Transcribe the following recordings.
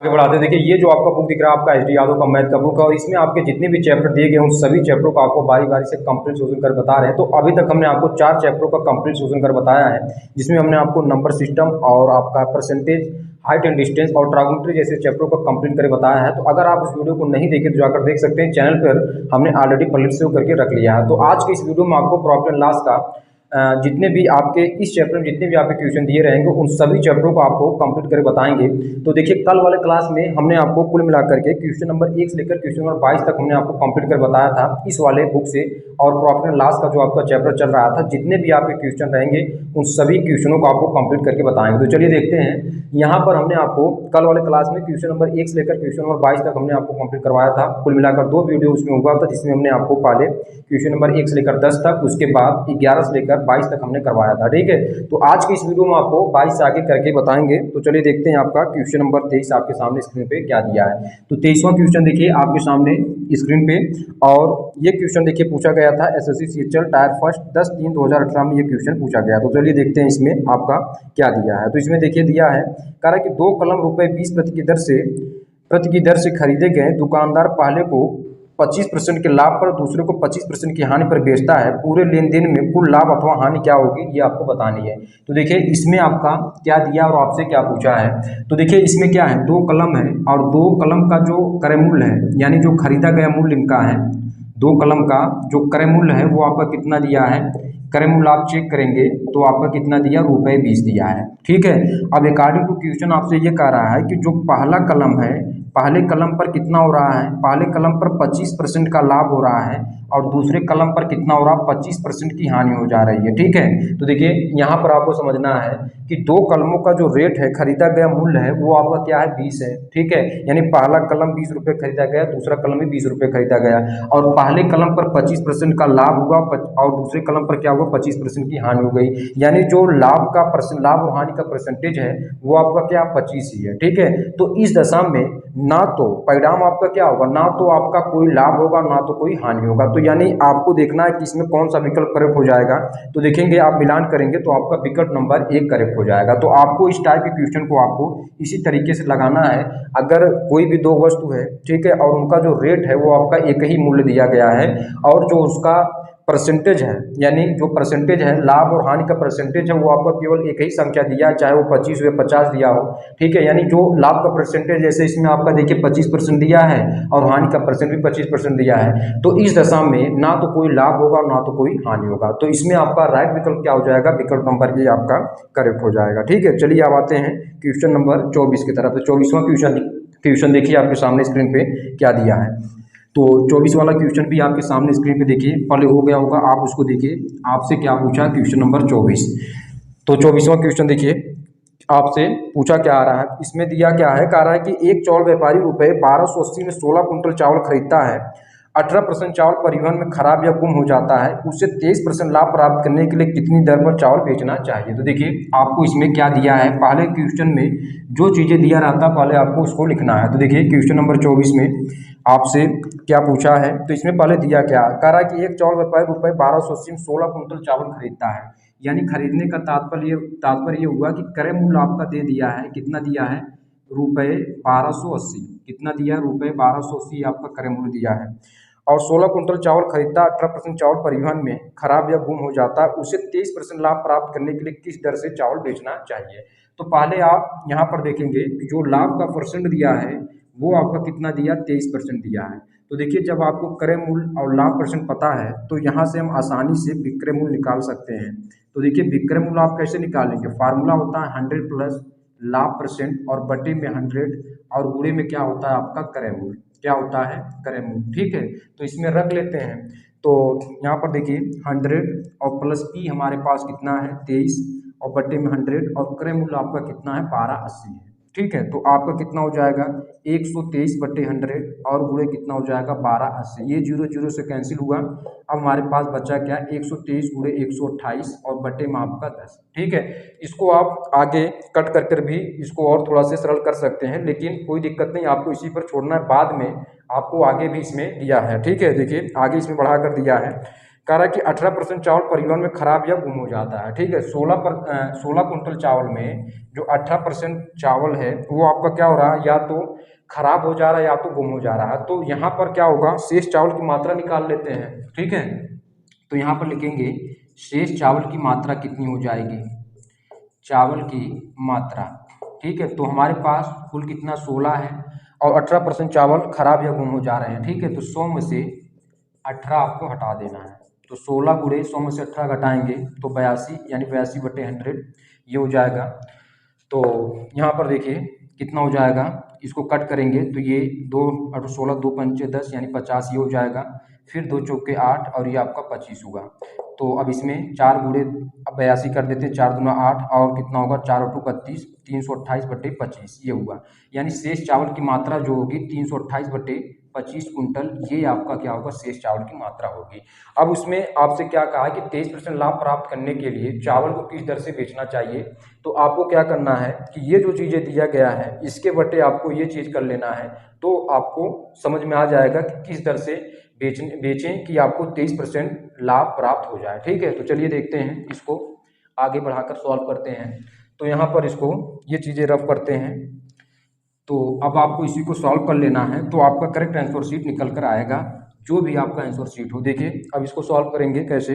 आगे बढ़ाते हैं। देखिए ये जो आपका बुक दिख रहा है आपका एच डी यादव का मैथ का बुक है और इसमें आपके जितने भी चैप्टर दिए गए हैं उन सभी चैप्टरों को आपको बारी बारी से कंप्लीट सोल्यूशन कर बता रहे हैं। तो अभी तक हमने आपको 4 चैप्टरों का कंप्लीट सोल्यूशन कर बताया है, जिसमें हमने आपको नंबर सिस्टम और आपका परसेंटेज, हाइट एंड डिस्टेंस और ट्रागोनोमेट्री जैसे चैप्टरों को कंप्लीट कर बताया है। तो अगर आप इस वीडियो को नहीं देखे तो जाकर देख सकते हैं, चैनल पर हमने ऑलरेडी प्लेलिस्ट सेव करके रख लिया है। तो आज के इस वीडियो में आपको प्रॉफिट एंड लॉस का जितने भी आपके इस चैप्टर में जितने भी आपके क्वेश्चन दिए रहेंगे उन सभी चैप्टरों को आपको कंप्लीट करके बताएंगे। तो देखिए कल वाले क्लास में हमने आपको कुल मिलाकर के क्वेश्चन नंबर 1 से लेकर क्वेश्चन नंबर 22 तक हमने आपको कंप्लीट कर बताया था इस वाले बुक से। और प्रॉफिट एंड लॉस का जो आपका चैप्टर चल रहा था, जितने भी आपके क्वेश्चन रहेंगे उन सभी क्वेश्चनों को आपको कंप्लीट करके बताएंगे। तो चलिए देखते हैं, यहाँ पर हमने आपको कल वाले क्लास में क्वेश्चन नंबर 1 से लेकर क्वेश्चन नंबर 22 तक हमने आपको कंप्लीट करवाया था। कुल मिलाकर 2 वीडियो उसमें हुआ था, जिसमें हमने आपको पहले क्वेश्चन नंबर 1 से लेकर 10 तक, उसके बाद 11 से लेकर 22 तक हमने करवाया था। ठीक है, तो आज की इस वीडियो में आपको 22 से आगे करके बताएंगे। तो चलिए देखते हैं आपका क्वेश्चन नंबर 23 आपके सामने स्क्रीन पे क्या दिया है। तो 23वां क्वेश्चन देखिए आपके सामने स्क्रीन पे, और ये क्वेश्चन देखिए पूछा गया था एसएससी सीएचएल टायर फर्स्ट 10/3/2018 में ये क्वेश्चन पूछा गया। तो चलिए देखते हैं इसमें आपका क्या दिया है। तो इसमें देखिए दिया है, कह रहा है कि 2 कलम रुपए 20 प्रति की दर से खरीदे गए, दुकानदार पहले को 25% के लाभ पर दूसरे को 25% की हानि पर बेचता है। पूरे लेन देन में कुल लाभ अथवा हानि क्या होगी ये आपको बतानी है। तो देखिए इसमें आपका क्या दिया और आपसे क्या पूछा है। तो देखिए इसमें क्या है, 2 कलम है और 2 कलम का जो क्रय मूल्य है, यानी जो खरीदा गया मूल्य इनका है, 2 कलम का जो क्रय मूल्य है वो आपका कितना दिया है। क्रय मूल्य आप चेक करेंगे तो आपका कितना दिया, रुपए 20 दिया है। ठीक है, अब अकॉर्डिंग टू क्वेश्चन आपसे ये कह रहा है कि जो पहला कलम है, पहले कलम पर कितना हो रहा है, पहले कलम पर 25% का लाभ हो रहा है और दूसरे कलम पर कितना हो रहा है, 25% की हानि हो जा रही है। ठीक है, तो देखिए यहाँ पर आपको समझना है कि 2 कलमों का जो रेट है, खरीदा गया मूल्य है, वो आपका क्या है, 20 है। ठीक है, यानी पहला कलम 20 रुपये खरीदा गया, दूसरा कलम भी 20 रुपये खरीदा गया, और पहले कलम पर 25% का लाभ हुआ और दूसरे कलम पर क्या हुआ, 25% की हानि हो गई। यानी जो लाभ और हानि का परसेंटेज है वो आपका क्या, 25 ही है। ठीक है, तो इस दशा में ना तो परिणाम आपका क्या होगा, ना तो आपका कोई लाभ होगा ना तो कोई हानि होगा। तो यानी आपको देखना है कि इसमें कौन सा विकल्प करेक्ट हो जाएगा। तो देखेंगे आप मिलान करेंगे तो आपका विकल्प नंबर 1 करेक्ट हो जाएगा। तो आपको इस टाइप के क्वेश्चन को आपको इसी तरीके से लगाना है। अगर कोई भी 2 वस्तु है, ठीक है, और उनका जो रेट है वो आपका एक ही मूल्य दिया गया है, और जो उसका परसेंटेज है, यानी जो परसेंटेज है लाभ और हानि का परसेंटेज है वो आपका केवल एक ही संख्या दिया है, चाहे वो 25 हो या 50 दिया हो। ठीक है, यानी जो लाभ का परसेंटेज जैसे इसमें आपका देखिए 25% दिया है और हानि का परसेंट भी 25% दिया है। तो इस दशा में ना तो कोई लाभ होगा ना तो कोई हानि होगा। तो इसमें आपका राइट विकल्प क्या हो जाएगा, विकल्प नंबर ए आपका करेक्ट हो जाएगा। ठीक है, चलिए अब आते हैं क्वेश्चन नंबर 24 की तरफ। तो 24वां क्वेश्चन देखिए आपके सामने स्क्रीन पे क्या दिया है। तो 24 वाला क्वेश्चन भी आपके सामने स्क्रीन पे देखिए, पहले हो गया होगा, आप उसको देखिए। आपसे क्या पूछा, क्वेश्चन नंबर 24। तो 24वां क्वेश्चन देखिए आपसे पूछा क्या आ रहा है, इसमें दिया क्या है, कह रहा है कि एक चावल व्यापारी रुपए 1280 में 16 कुंटल चावल खरीदता है। 18% चावल परिवहन में खराब या गुम हो जाता है, उससे 23% लाभ प्राप्त करने के लिए कितनी दर पर चावल बेचना चाहिए। तो देखिए आपको इसमें क्या दिया है, पहले क्वेश्चन में जो चीज़ें दिया रहता है पहले आपको उसको लिखना है। तो देखिए क्वेश्चन नंबर 24 में आपसे क्या पूछा है, तो इसमें पहले दिया क्या, कह रहा है कि एक चावल व्यापारी रुपए 1280 में 16 कुंटल चावल खरीदता है। यानी खरीदने का तात्पर्य ये हुआ कि क्रय मूल्य आपका दे दिया है, कितना दिया है, रुपए 1280। कितना दिया, रुपए 1280 आपका क्रय मूल्य दिया है। और 16 कुंटल चावल खरीदता, 18% चावल परिवहन में खराब या गुम हो जाता है, उसे 23% लाभ प्राप्त करने के लिए किस दर से चावल बेचना चाहिए। तो पहले आप यहाँ पर देखेंगे कि जो लाभ का परसेंट दिया है वो आपका कितना दिया, 23% दिया है। तो देखिए जब आपको क्रय मूल्य और लाभ परसेंट पता है तो यहाँ से हम आसानी से विक्रय मूल्य निकाल सकते हैं। तो देखिए विक्रय मूल्य आप कैसे निकालेंगे, फार्मूला होता है 100 प्लस लाभ परसेंट और बटे में 100 और गुणे में क्या होता है आपका क्रय मूल्य, क्या होता है, क्रय मूल्य। ठीक है, तो इसमें रख लेते हैं। तो यहाँ पर देखिए 100 और प्लस पी हमारे पास कितना है, 23 और बटे में 100 और क्रय मूल्य आपका कितना है, 1280 है। ठीक है, तो आपका कितना हो जाएगा, 123 बटे 100 और गुणे कितना हो जाएगा, 1280। ये 0 0 से कैंसिल हुआ। अब हमारे पास बचा क्या, 123 गुणे 128 और बटे में आपका 10। ठीक है, इसको आप आगे कट कर कर भी इसको और थोड़ा से सरल कर सकते हैं, लेकिन कोई दिक्कत नहीं, आपको इसी पर छोड़ना है, बाद में आपको आगे भी इसमें दिया है। ठीक है, देखिए आगे इसमें बढ़ा कर दिया है कह रहा है कि 18% चावल परिवहन में खराब या गुम हो जाता है। ठीक है, 16 कुंटल चावल में जो 18% चावल है वो आपका क्या हो रहा है, या तो खराब हो जा रहा है या तो गुम हो जा रहा है। तो यहाँ पर क्या होगा, शेष चावल की मात्रा निकाल लेते हैं। ठीक है, तो यहाँ पर लिखेंगे शेष चावल की मात्रा कितनी हो जाएगी, चावल की मात्रा। ठीक है, तो हमारे पास कुल कितना 16 है और 18% चावल खराब या गुम हो जा रहे हैं। ठीक है, तो 100 में से 18 आपको हटा देना है। तो 16 गुणे 100 में से 18 घटाएंगे तो 82, यानी 82/100 ये हो जाएगा। तो यहाँ पर देखिए कितना हो जाएगा, इसको कट करेंगे तो ये 2 और 16 2 पंचे 10 यानी 50 ये हो जाएगा। फिर 2 चौके 8 और ये आपका 25 होगा। तो अब इसमें 4 गुणे 82 कर देते हैं, 4 दूना 8 और कितना होगा 4 और 2 32, 328/25 ये हुआ। यानी शेष चावल की मात्रा जो होगी 328/25 कुंटल, ये आपका क्या होगा, शेष चावल की मात्रा होगी। अब उसमें आपसे क्या कहा है कि 23% लाभ प्राप्त करने के लिए चावल को किस दर से बेचना चाहिए। तो आपको क्या करना है कि ये जो चीज़ें दिया गया है इसके बटे आपको ये चीज़ कर लेना है, तो आपको समझ में आ जाएगा कि किस दर से बेचें कि आपको 23% लाभ प्राप्त हो जाए। ठीक है, तो चलिए देखते हैं, इसको आगे बढ़ाकर सॉल्व करते हैं। तो यहाँ पर इसको ये चीज़ें रफ करते हैं। तो अब आपको इसी को सॉल्व कर लेना है, तो आपका करेक्ट आंसर शीट निकल कर आएगा, जो भी आपका आंसर शीट हो। देखिए अब इसको सॉल्व करेंगे कैसे,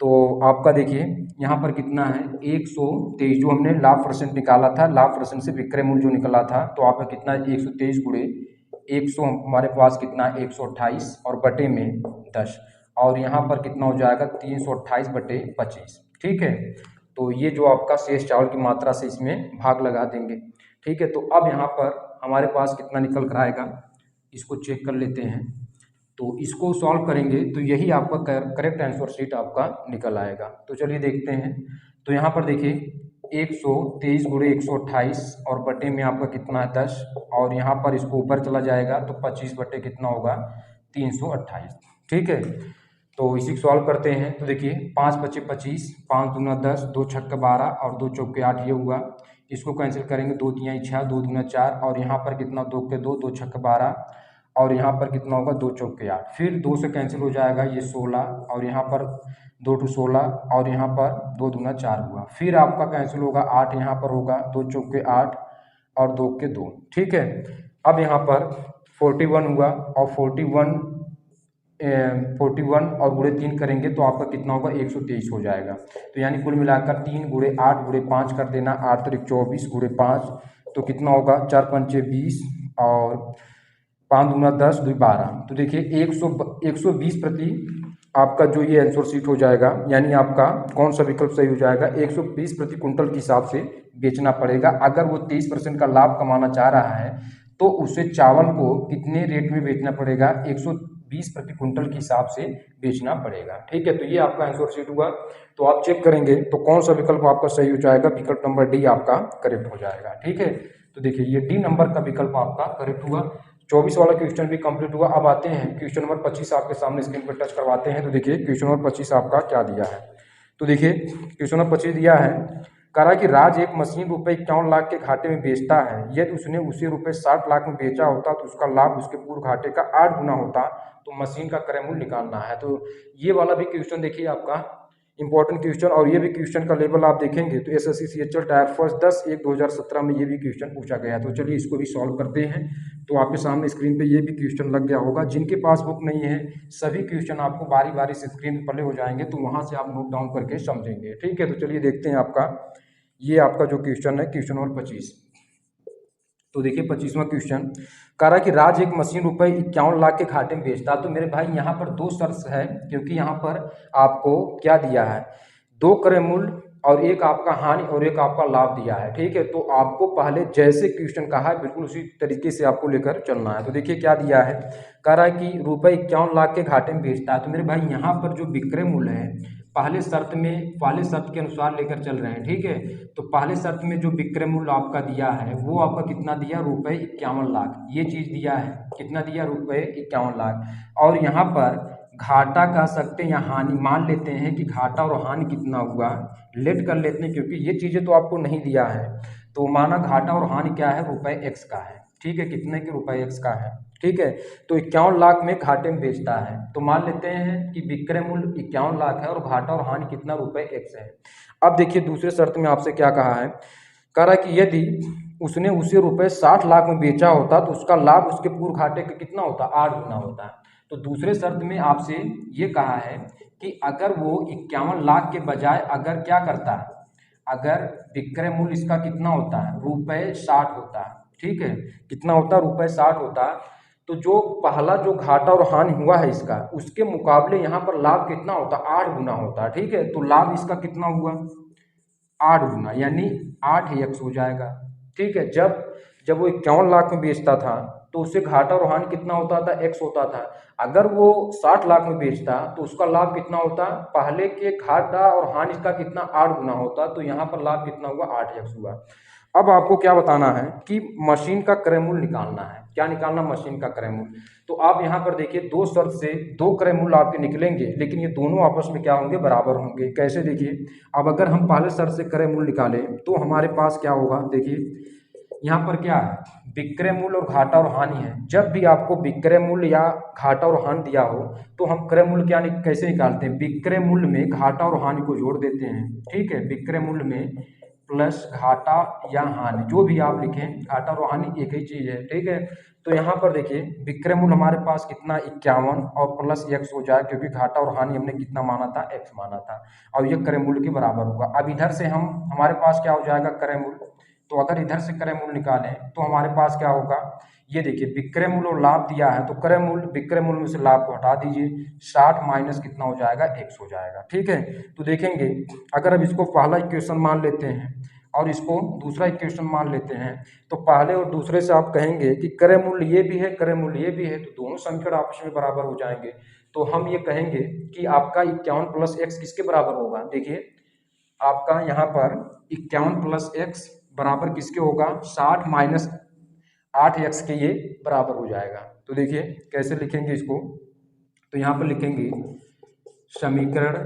तो आपका देखिए यहाँ पर कितना है 123, जो हमने लाभ परसेंट निकाला था, लाभ परसेंट से विक्रय मूल्य जो निकला था, तो आपका कितना है 123 गुणे 100, हमारे पास कितना है 128 और बटे में 10, और यहाँ पर कितना हो जाएगा 328/25। ठीक है, तो ये जो आपका शेष चावल की मात्रा से इसमें भाग लगा देंगे। ठीक है, तो अब यहाँ पर हमारे पास कितना निकल कर आएगा, इसको चेक कर लेते हैं। तो इसको सॉल्व करेंगे तो यही आपका करेक्ट आंसर शीट आपका निकल आएगा। तो चलिए देखते हैं। तो यहाँ पर देखिए 123 गुणे 128 और बटे में आपका कितना है 10, और यहाँ पर इसको ऊपर चला जाएगा तो 25 बटे कितना होगा 328। ठीक है, तो इसी को सॉल्व करते हैं। तो देखिए 5 बचे 25, 5 दूना 10, 2 छक्का 12 और 2 चौके 8 ये हुआ। इसको कैंसिल करेंगे, 2 तियाई 6, 2 दूना 4 और यहाँ पर कितना 2 के 2, 2 छक्का 12 और यहाँ पर कितना होगा 2 चौके 8। फिर 2 से कैंसिल हो जाएगा ये 16 और यहाँ पर 2 टू 16 और यहाँ पर 2 दूना 4 हुआ। फिर आपका कैंसिल होगा 8, यहाँ पर होगा 2 चौके 8 और 2 के 2। ठीक है, अब यहाँ पर 41 हुआ और 41 और गुणे 3 करेंगे तो आपका कितना होगा 123 हो जाएगा। तो यानी कुल मिलाकर 3 गुणे 8 गुणे 5 कर देना, 8 त्रिक 24 गुणे 5 तो कितना होगा 4 पंचे 20 और 5 दूना 10 2 12। तो देखिए 120 प्रति आपका जो ये आंसर शीट हो जाएगा, यानी आपका कौन सा विकल्प सही हो जाएगा, 120 प्रति कुंटल के हिसाब से बेचना पड़ेगा। अगर वो 23% का लाभ कमाना चाह रहा है तो उसे चावल को कितने रेट में बेचना पड़ेगा, 120 प्रति कुंटल के हिसाब से बेचना पड़ेगा। ठीक है, तो ये आपका आंसर शीट हुआ। तो आप चेक करेंगे तो कौन सा विकल्प आपका सही हो जाएगा, विकल्प नंबर डी आपका करेक्ट हो जाएगा। ठीक है, तो देखिए ये डी नंबर का विकल्प आपका करेक्ट हुआ। 24 वाला क्वेश्चन भी कंप्लीट हुआ। अब आते हैं क्वेश्चन नंबर 25 आपके सामने स्क्रीन पर टच करवाते हैं। तो देखिए क्वेश्चन नंबर 25 आपका क्या दिया है। तो देखिए क्वेश्चन नंबर 25 दिया है, कह रहा कि राज एक मशीन ₹51 लाख के घाटे में बेचता है। यदि उसने उसे ₹60 लाख में बेचा होता तो उसका लाभ उसके पूर्व घाटे का 8 गुना होता, तो मशीन का क्रय मूल्य निकालना है। तो ये वाला भी क्वेश्चन देखिए आपका इंपॉर्टेंट क्वेश्चन, और ये भी क्वेश्चन का लेवल आप देखेंगे तो एसएससी सीएचएल टायर फर्स्ट 10/1/2017 में ये भी क्वेश्चन पूछा गया है। तो चलिए इसको भी सॉल्व करते हैं। तो आपके सामने स्क्रीन पे ये भी क्वेश्चन लग गया होगा। जिनके पास बुक नहीं है सभी क्वेश्चन आपको बारी बारी से स्क्रीन पर प्ले हो जाएंगे, तो वहाँ से आप नोट डाउन करके समझेंगे। ठीक है, तो चलिए देखते हैं आपका ये आपका जो क्वेश्चन है क्वेश्चन नंबर 25। तो देखिए 25वां क्वेश्चन कह रहा है कि राज एक मशीन ₹51 लाख के घाटे में बेचता। तो मेरे भाई यहाँ पर 2 शर्त है, क्योंकि यहाँ पर आपको क्या दिया है, 2 क्रय मूल्य और एक आपका हानि और एक आपका लाभ दिया है। ठीक है, तो आपको पहले जैसे क्वेश्चन कहा है बिल्कुल उसी तरीके से आपको लेकर चलना है। तो देखिए क्या दिया है, कह रहा है कि ₹51 लाख के घाटे में बेचता है। तो मेरे भाई यहाँ पर जो विक्रय मूल्य है पहले शर्त के अनुसार लेकर चल रहे हैं। ठीक है, तो पहले शर्त में जो विक्रय मूल्य आपका दिया है वो आपका कितना दिया, ₹51 लाख, ये चीज दिया है। कितना दिया, ₹51 लाख। और यहाँ पर घाटा कह सकते हैं या हानि, मान लेते हैं कि घाटा और हानि कितना हुआ, लेट कर लेते हैं क्योंकि ये चीजें तो आपको नहीं दिया है। तो माना घाटा और हानि क्या है, ₹X का है। ठीक है, कितने के रुपए x का है, ठीक है। तो 51 लाख में घाटे में बेचता है, तो मान लेते हैं कि विक्रय मूल्य 51 लाख है और घाटा और हानि कितना रुपए x है। अब देखिए दूसरे शर्त में आपसे क्या कहा है, कह रहा है कि यदि उसने उसे रुपए 60 लाख में बेचा होता तो उसका लाभ उसके पूर्व घाटे का कितना होता, 8 गुना होता है। तो दूसरे शर्त में आपसे ये कहा है कि अगर वो 51 लाख के बजाय अगर क्या करता है, अगर विक्रय मूल्य इसका कितना होता है, रुपए 60 होता है, ठीक है, कितना होता है, रुपए 60 होता है, तो जो पहला जो घाटा और हानि हुआ है इसका, उसके मुकाबले यहाँ पर लाभ कितना होता है, 8 गुना होता है, ठीक है। तो लाभ इसका कितना हुआ, 8 गुना, यानी 8x हो जाएगा, ठीक है। जब वो 51 लाख में बेचता था तो उससे घाटा और हानि कितना होता था, x होता था। अगर वो 60 लाख में बेचता तो उसका लाभ कितना होता, पहले के घाटा और हानि का कितना, 8 गुना होता, तो यहाँ पर लाभ कितना हुआ, 8x हुआ। अब आपको क्या बताना है कि मशीन का क्रय मूल्य निकालना है। क्या निकालना, मशीन का क्रय मूल्य। तो आप यहाँ पर देखिए दो शर्त से दो क्रय मूल्य आपके निकलेंगे, लेकिन ये दोनों आपस में क्या होंगे, बराबर होंगे। कैसे, देखिए अब अगर हम पहले शर्त से क्रय मूल्य निकालें तो हमारे पास क्या होगा, देखिए यहाँ पर क्या है, विक्रय मूल्य और घाटा और हानि है। जब भी आपको विक्रय मूल्य या घाटा और हानि दिया हो तो हम क्रय मूल्य कैसे निकालते हैं, विक्रय मूल्य में घाटा और हानि को जोड़ देते हैं, ठीक है। विक्रय मूल्य में प्लस घाटा या हानि, जो भी आप लिखें, घाटा और हानि एक ही चीज है, ठीक है। तो यहाँ पर देखिए विक्रय मूल्य हमारे पास कितना, 51 और प्लस x हो जाए, क्योंकि घाटा और हानि हमने कितना माना था, x माना था, और ये क्रय मूल्य के बराबर होगा। अब इधर से हमारे पास क्या हो जाएगा, क्रय मूल्य। तो अगर इधर से क्रय मूल्य निकालें तो हमारे पास क्या होगा, ये देखिए विक्रय मूल्य और लाभ दिया है, तो क्रय मूल्य, विक्रय मूल्य में से लाभ को हटा दीजिए, 60 माइनस कितना हो जाएगा, x हो जाएगा, ठीक है। तो देखेंगे अगर अब इसको पहला इक्वेशन मान लेते हैं और इसको दूसरा इक्वेशन मान लेते हैं, तो पहले और दूसरे से आप कहेंगे कि क्रय मूल्य ये भी है, क्रय मूल्य ये भी है, तो दोनों समीकरण आपस में बराबर हो जाएंगे। तो हम ये कहेंगे कि आपका 51 प्लस x किसके बराबर होगा, देखिए आपका यहाँ पर 51 प्लस x बराबर किसके होगा, 60 माइनस 8x के ये बराबर हो जाएगा। तो देखिए कैसे लिखेंगे इसको, तो यहाँ पर लिखेंगे समीकरण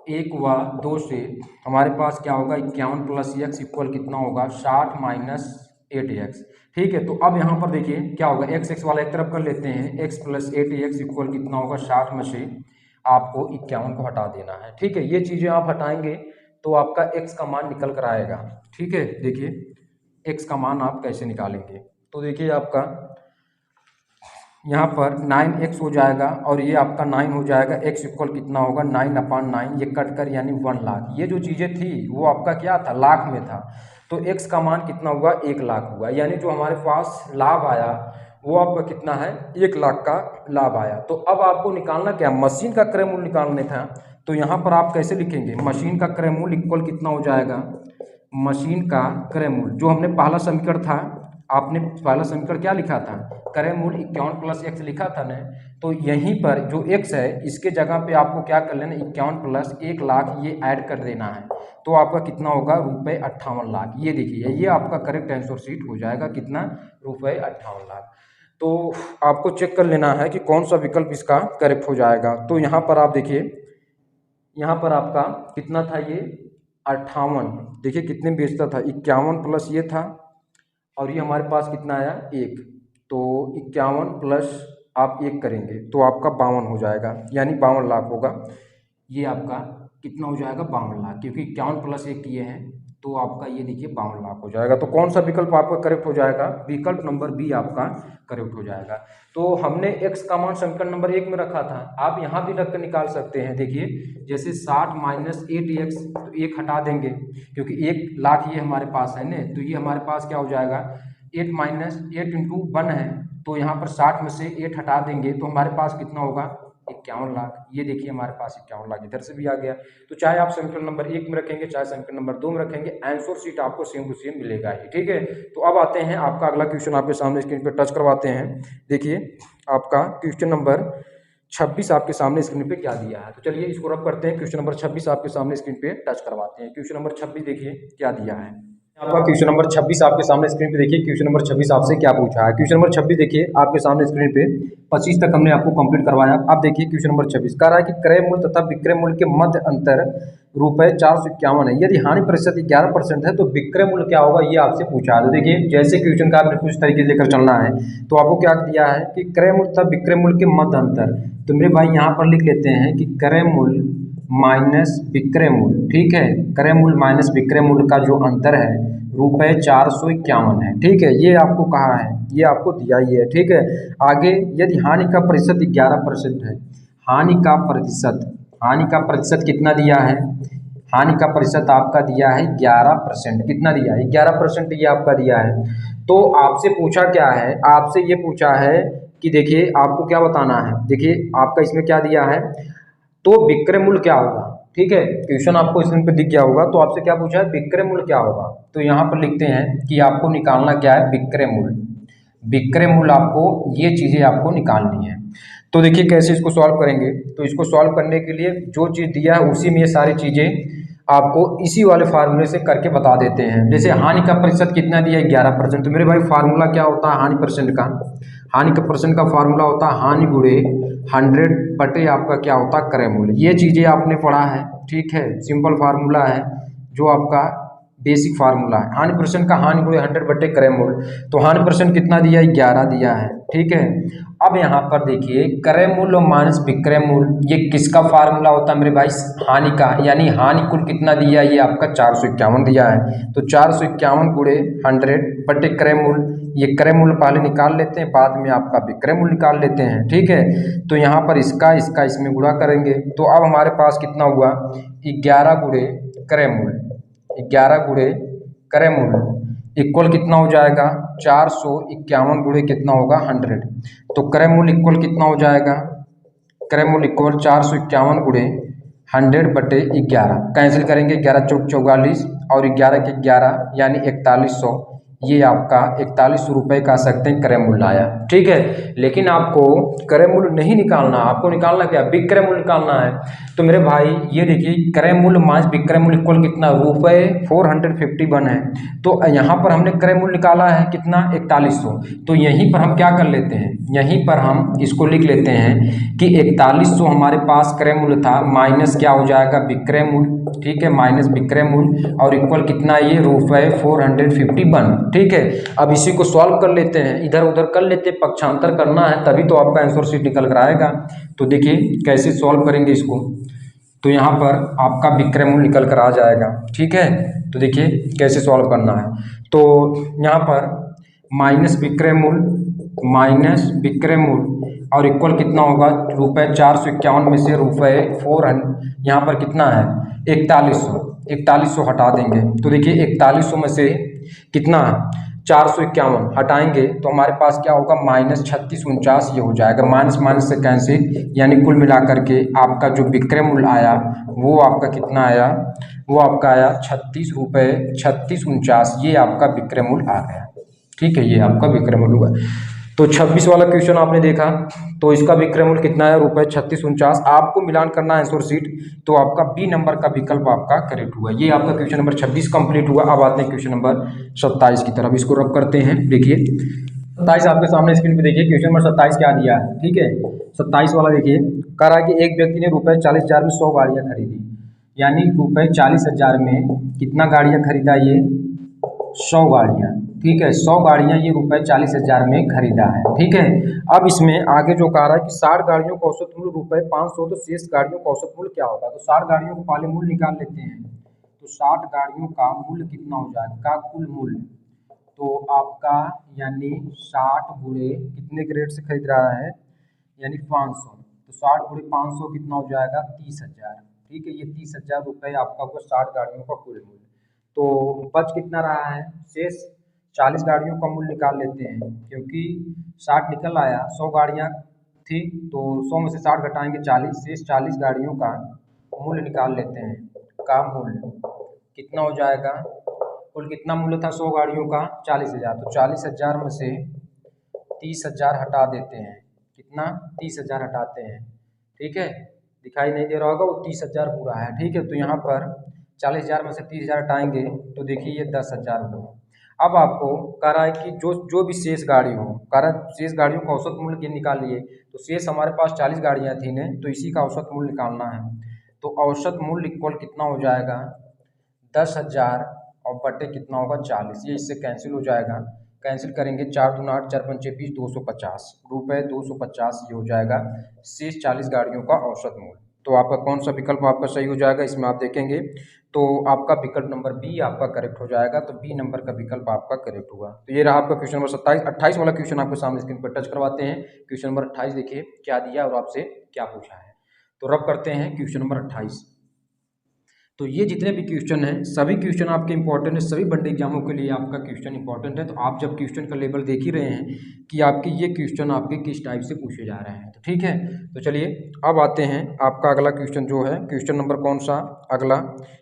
1 व 2 से हमारे पास क्या होगा, 51 प्लस x इक्वल कितना होगा, 60 माइनस 8x, ठीक है। तो अब यहाँ पर देखिए क्या होगा, x वाला एक तरफ कर लेते हैं, x प्लस 8x इक्वल कितना होगा, 60 में से आपको 51 को हटा देना है, ठीक है। ये चीजें आप हटाएंगे तो आपका x का मान निकल कर आएगा, ठीक है। देखिए x का मान आप कैसे निकालेंगे, तो देखिए आपका यहाँ पर 9x हो जाएगा और ये आपका 9 हो जाएगा, x इक्वल कितना होगा, 9/9, ये कट कर यानी 1 लाख। ये जो चीज़ें थी वो आपका क्या था, लाख में था, तो x का मान कितना हुआ, 1 लाख हुआ, यानी जो हमारे पास लाभ आया वो आपका कितना है, 1 लाख का लाभ आया। तो अब आपको निकालना क्या, मशीन का क्रय मूल्य निकालने था। तो यहाँ पर आप कैसे लिखेंगे, मशीन का क्रय मूल्य इक्वल कितना हो जाएगा, मशीन का क्रय मूल्य, जो हमने पहला समीकरण था, आपने पहला समीकरण क्या लिखा था, क्रय मूल्य 51 प्लस x लिखा था ना, तो यहीं पर जो x है इसके जगह पे आपको क्या कर लेना, 51 प्लस 1 लाख ये ऐड कर देना है, तो आपका कितना होगा, रुपए 58 लाख। ये देखिए ये आपका करेक्ट आंसर शीट हो जाएगा, कितना, रुपए 58 लाख। तो आपको चेक कर लेना है कि कौन सा विकल्प इसका करेक्ट हो जाएगा। तो यहाँ पर आप देखिए, यहाँ पर आपका कितना था, ये 58, देखिए कितने में बेचता था, 51 प्लस ये था और ये हमारे पास कितना आया, 1, तो 51 प्लस आप 1 करेंगे तो आपका 52 हो जाएगा, यानी 52 लाख होगा। ये आपका कितना हो जाएगा, 52 लाख, क्योंकि 51 प्लस 1 किए हैं तो आपका ये देखिए 52 लाख हो जाएगा। तो कौन सा विकल्प आपका करेक्ट हो जाएगा, विकल्प नंबर बी आपका करेक्ट हो जाएगा। तो हमने x का मान समीकरण नंबर 1 में रखा था, आप यहाँ भी रख कर निकाल सकते हैं। देखिए जैसे 60 माइनस 8x, तो 1 हटा देंगे क्योंकि 1 लाख ये हमारे पास है ना, तो ये हमारे पास क्या हो जाएगा, 8 माइनस 8 इंटू 1 है, तो यहाँ पर 60 में से 8 हटा देंगे तो हमारे पास कितना होगा, 51 लाख। ये देखिए हमारे पास 51 लाख इधर से भी आ गया। तो चाहे आप समीकरण नंबर 1 में रखेंगे चाहे समीकरण नंबर 2 में रखेंगे, आंसर शीट आपको सेम टू सेम मिलेगा ही, ठीक है। तो अब आते हैं आपका अगला क्वेश्चन, आपके सामने स्क्रीन पर टच करवाते हैं। देखिए आपका क्वेश्चन नंबर 26 आपके सामने स्क्रीन पे क्या दिया है, तो चलिए इसको रब करते हैं। क्वेश्चन नंबर 26 आपके सामने स्क्रीन पे टच करवाते हैं। क्वेश्चन नंबर 26 देखिए क्या दिया है। आपका क्वेश्चन नंबर 26 आपके सामने स्क्रीन पे देखिए। क्वेश्चन नंबर 26 आपसे क्या पूछा है। क्वेश्चन नंबर 26 देखिए आपके सामने स्क्रीन पे। 25 तक हमने आपको कंप्लीट करवाया। अब देखिए क्वेश्चन नंबर 26 कह रहा है कि क्रय मूल्य तथा विक्रय मूल्य के मध्य अंतर ₹451 है। यदि हानि प्रतिशत 11% है तो विक्रय मूल्य क्या होगा, ये आपसे पूछा है। तो देखिए जैसे क्वेश्चन का आपने कुछ तरीके से लेकर चलना है तो आपको क्या दिया है कि क्रय मूल्य तथा विक्रय मूल्य के मध्य अंतर। तो मेरे भाई यहाँ पर लिख लेते हैं कि क्रय मूल्य माइनस विक्रय मूल्य, ठीक है। क्रय मूल्य माइनस विक्रय मूल्य का जो अंतर है ₹451 है, ठीक है। ये आपको कहा है, ये आपको दिया ही है, ठीक है। आगे यदि हानि का प्रतिशत 11% है, हानि का प्रतिशत, हानि का प्रतिशत कितना दिया है, हानि का प्रतिशत आपका दिया है 11%। कितना दिया है, 11% ये आपका दिया है। तो आपसे पूछा क्या है, आपसे ये पूछा है कि देखिए आपको क्या बताना है। देखिए आपका इसमें क्या दिया है, तो विक्रय मूल्य क्या होगा, ठीक है। क्वेश्चन आपको स्क्रीन पे दिख गया होगा। तो आपसे क्या पूछा है, विक्रय मूल्य क्या होगा। तो यहाँ पर लिखते हैं कि आपको निकालना क्या है, विक्रय मूल्य। विक्रय मूल्य आपको ये चीज़ें आपको निकालनी है। तो देखिए कैसे इसको सॉल्व करेंगे। तो इसको सॉल्व करने के लिए जो चीज़ दिया है उसी में ये सारी चीज़ें आपको इसी वाले फार्मूले से करके बता देते हैं। जैसे हानि का प्रतिशत कितना दिया है, 11%। तो मेरे भाई फार्मूला क्या होता है हानि परसेंट का, हानि का परसेंट का फार्मूला होता है हानि गुणे 100 बटे आपका क्या होता है क्रय मूल्य। ये चीज़ें आपने पढ़ा है, ठीक है। सिंपल फार्मूला है जो आपका बेसिक फार्मूला है। हानि परसेंट का हानि गुणे 100 बटे क्रय मूल्य। तो हानि परसेंट कितना दिया है, 11 दिया है, ठीक है। अब यहाँ पर देखिए क्रय मूल्य माइनस विक्रय मूल्य, ये किसका फार्मूला होता है मेरे भाई, हानि का। यानी हानि कुल कितना दिया है, ये आपका 451 दिया है। तो 451 गुणे 100 बटे क्रय मूल्य। ये क्रय मूल्य पहले निकाल लेते हैं, बाद में आपका विक्रय मूल्य निकाल लेते हैं, ठीक है। तो यहाँ पर इसका इसका इसमें गुणा करेंगे। तो अब हमारे पास कितना हुआ, 11 गुणे क्रय मूल्य, 11 गुणे क्रय मूल्य इक्वल कितना हो जाएगा, 451 गुणे कितना होगा 100। तो क्रय मूल्य इक्वल कितना हो जाएगा, क्रय मूल्य इक्वल 451 गुणे 100 बटे 11। कैंसिल करेंगे, 11 चौक 44 और 11 के 11 यानी 4100। ये आपका 4100 रुपये कह सकते हैं क्रय मूल्य आया, ठीक है। लेकिन आपको क्रय मूल्य नहीं निकालना, आपको निकालना क्या, विक्रय मूल्य निकालना है। तो मेरे भाई ये देखिए क्रय मूल्य माइनस विक्रय मूल्य इक्वल कितना, ₹451 है। तो यहाँ पर हमने क्रय मूल्य निकाला है कितना, 4100। तो यहीं पर हम क्या कर लेते हैं, यहीं पर हम इसको लिख लेते हैं कि 4100 हमारे पास क्रय मूल्य था, माइनस क्या हो जाएगा विक्रय मूल्य, ठीक है, माइनस विक्रय मूल्य और इक्वल कितना ये ₹451, ठीक है। अब इसी को सॉल्व कर लेते हैं, इधर उधर कर लेते हैं, पक्षांतर करना है तभी तो आपका आंसर शीट निकल कर आएगा। तो देखिए कैसे सॉल्व करेंगे इसको। तो यहाँ पर आपका विक्रय मूल्य निकल कर आ जाएगा, ठीक है। तो देखिए कैसे सॉल्व करना है। तो यहाँ पर माइनस विक्रय मूल्य, माइनस विक्रय मूल्य और इक्वल कितना होगा, ₹451 में से ₹400 यहाँ पर कितना है 4100, 4100 हटा देंगे। तो देखिए 4100 में से कितना 451 हटाएंगे तो हमारे पास क्या होगा, -3649 ये हो जाएगा। माइनस माइनस से कैंसिल, यानी कुल मिलाकर के आपका जो विक्रय मूल्य आया वो आपका कितना आया, वो आपका आया 36 रुपये 3649। ये आपका विक्रय मूल्य आ गया, ठीक है। ये आपका विक्रय मूल्य हुआ। तो 26 वाला क्वेश्चन आपने देखा, तो इसका विक्रय मूल्य कितना है, ₹3649। आपको मिलान करना है आंसर शीट, तो आपका बी नंबर का विकल्प आपका करेक्ट हुआ। ये आपका क्वेश्चन नंबर 26 कंप्लीट हुआ। अब आते हैं क्वेश्चन नंबर 27 की तरफ, इसको रब करते हैं। देखिए 27 आपके सामने स्क्रीन पे देखिए, क्वेश्चन नंबर 27 क्या दिया है, ठीक है। 27 वाला देखिए, कह रहा है कि एक व्यक्ति ने ₹40,000 में 100 गाड़ियाँ खरीदी, यानी ₹40,000 में कितना गाड़ियाँ खरीदा, ये 100 गाड़ियाँ, ठीक है। 100 गाड़ियाँ ये ₹40,000 में खरीदा है, ठीक है। अब इसमें आगे जो कह रहा है कि 60 गाड़ियों का औसत मूल्य ₹500, तो शेष गाड़ियों का औसत मूल्य क्या होगा। तो 60 गाड़ियों को पहले मूल्य निकाल लेते हैं। तो 60 गाड़ियों का मूल्य कितना हो जाएगा, कुल मूल्य, तो आपका यानी 60 गुणे कितने के रेट से खरीद रहा है, यानी 500। तो 60 गुणे 500 कितना हो जाएगा, 30,000, ठीक है। ये 30,000 रुपये आपका होगा 60 गाड़ियों का कुल मूल्य। तो बच कितना रहा है, शेष 40 गाड़ियों का मूल्य निकाल लेते हैं, क्योंकि 60 निकल आया, 100 गाड़ियाँ थी तो 100 में से 60 घटाएंगे 40, शेष 40 गाड़ियों का मूल्य निकाल लेते हैं। का मूल्य कितना हो जाएगा, कुल कितना मूल्य था 100 गाड़ियों का, 40,000। तो 40,000 में से 30,000 हटा देते हैं, कितना 30,000 हटाते हैं, ठीक है। दिखाई नहीं दे रहा होगा, वो 30,000 पूरा है, ठीक है। तो यहाँ पर 40,000 में से 30,000 हटाएंगे तो देखिए ये 10,000 हुआ। अब आपको कह रहा है कि जो भी शेष गाड़ी हो, कह रहा है शेष गाड़ियों का औसत मूल्य निकालिए। तो शेष हमारे पास 40 गाड़ियाँ थी ने, तो इसी का औसत मूल्य निकालना है। तो औसत मूल्य इक्वल कितना हो जाएगा 10,000 और बटे कितना होगा 40, ये इससे कैंसिल हो जाएगा। कैंसिल करेंगे 4 दूना 8, 4 पंचे 20, 250 रुपये 250 ये हो जाएगा शेष 40 गाड़ियों का औसत मूल्य। तो आपका कौन सा विकल्प आपका सही हो जाएगा इसमें आप देखेंगे तो आपका विकल्प नंबर बी आपका करेक्ट हो जाएगा। तो बी नंबर का विकल्प आपका करेक्ट हुआ। तो ये रहा आपका क्वेश्चन नंबर 28 वाला क्वेश्चन आपके सामने स्क्रीन पर टच करवाते हैं। क्वेश्चन नंबर 28 देखिए क्या दिया और आपसे क्या पूछा है। तो रब करते हैं क्वेश्चन नंबर 28। तो ये जितने भी क्वेश्चन हैं सभी क्वेश्चन आपके इंपॉर्टेंट है, सभी बड़े एग्जामों के लिए आपका क्वेश्चन इंपॉर्टेंट है। तो आप जब क्वेश्चन का लेवल देख ही रहे हैं कि आपके ये क्वेश्चन आपके किस टाइप से पूछे जा रहे हैं, तो ठीक है। तो चलिए अब आते हैं आपका अगला क्वेश्चन जो है क्वेश्चन नंबर कौन सा अगला,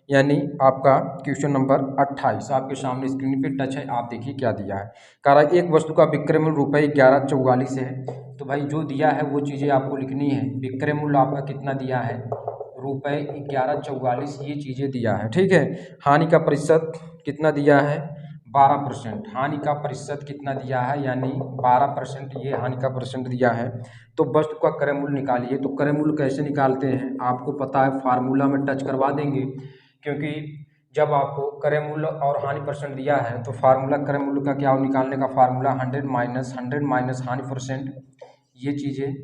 यानी आपका क्वेश्चन नंबर 28 आपके सामने स्क्रीन पे टच है। आप देखिए क्या दिया है। कह रहा है एक वस्तु का विक्रय मूल्य रुपये 1144 है। तो भाई जो दिया है वो चीज़ें आपको लिखनी है। विक्रय मूल्य आपका कितना दिया है रुपये 1144, ये चीज़ें दिया है, ठीक है। हानि का प्रतिशत कितना दिया है 12%। हानि का प्रतिशत कितना दिया है यानी 12%, ये हानि का परसेंट दिया है। तो वस्तु का क्रय मूल्य निकालिए। तो क्रय मूल्य कैसे निकालते हैं आपको पता है, फार्मूला में टच करवा देंगे, क्योंकि जब आपको क्रय मूल्य और हानि परसेंट दिया है तो फार्मूला क्रय मूल्य का क्या निकालने का फार्मूला 100 माइनस हानि परसेंट, ये चीज़ें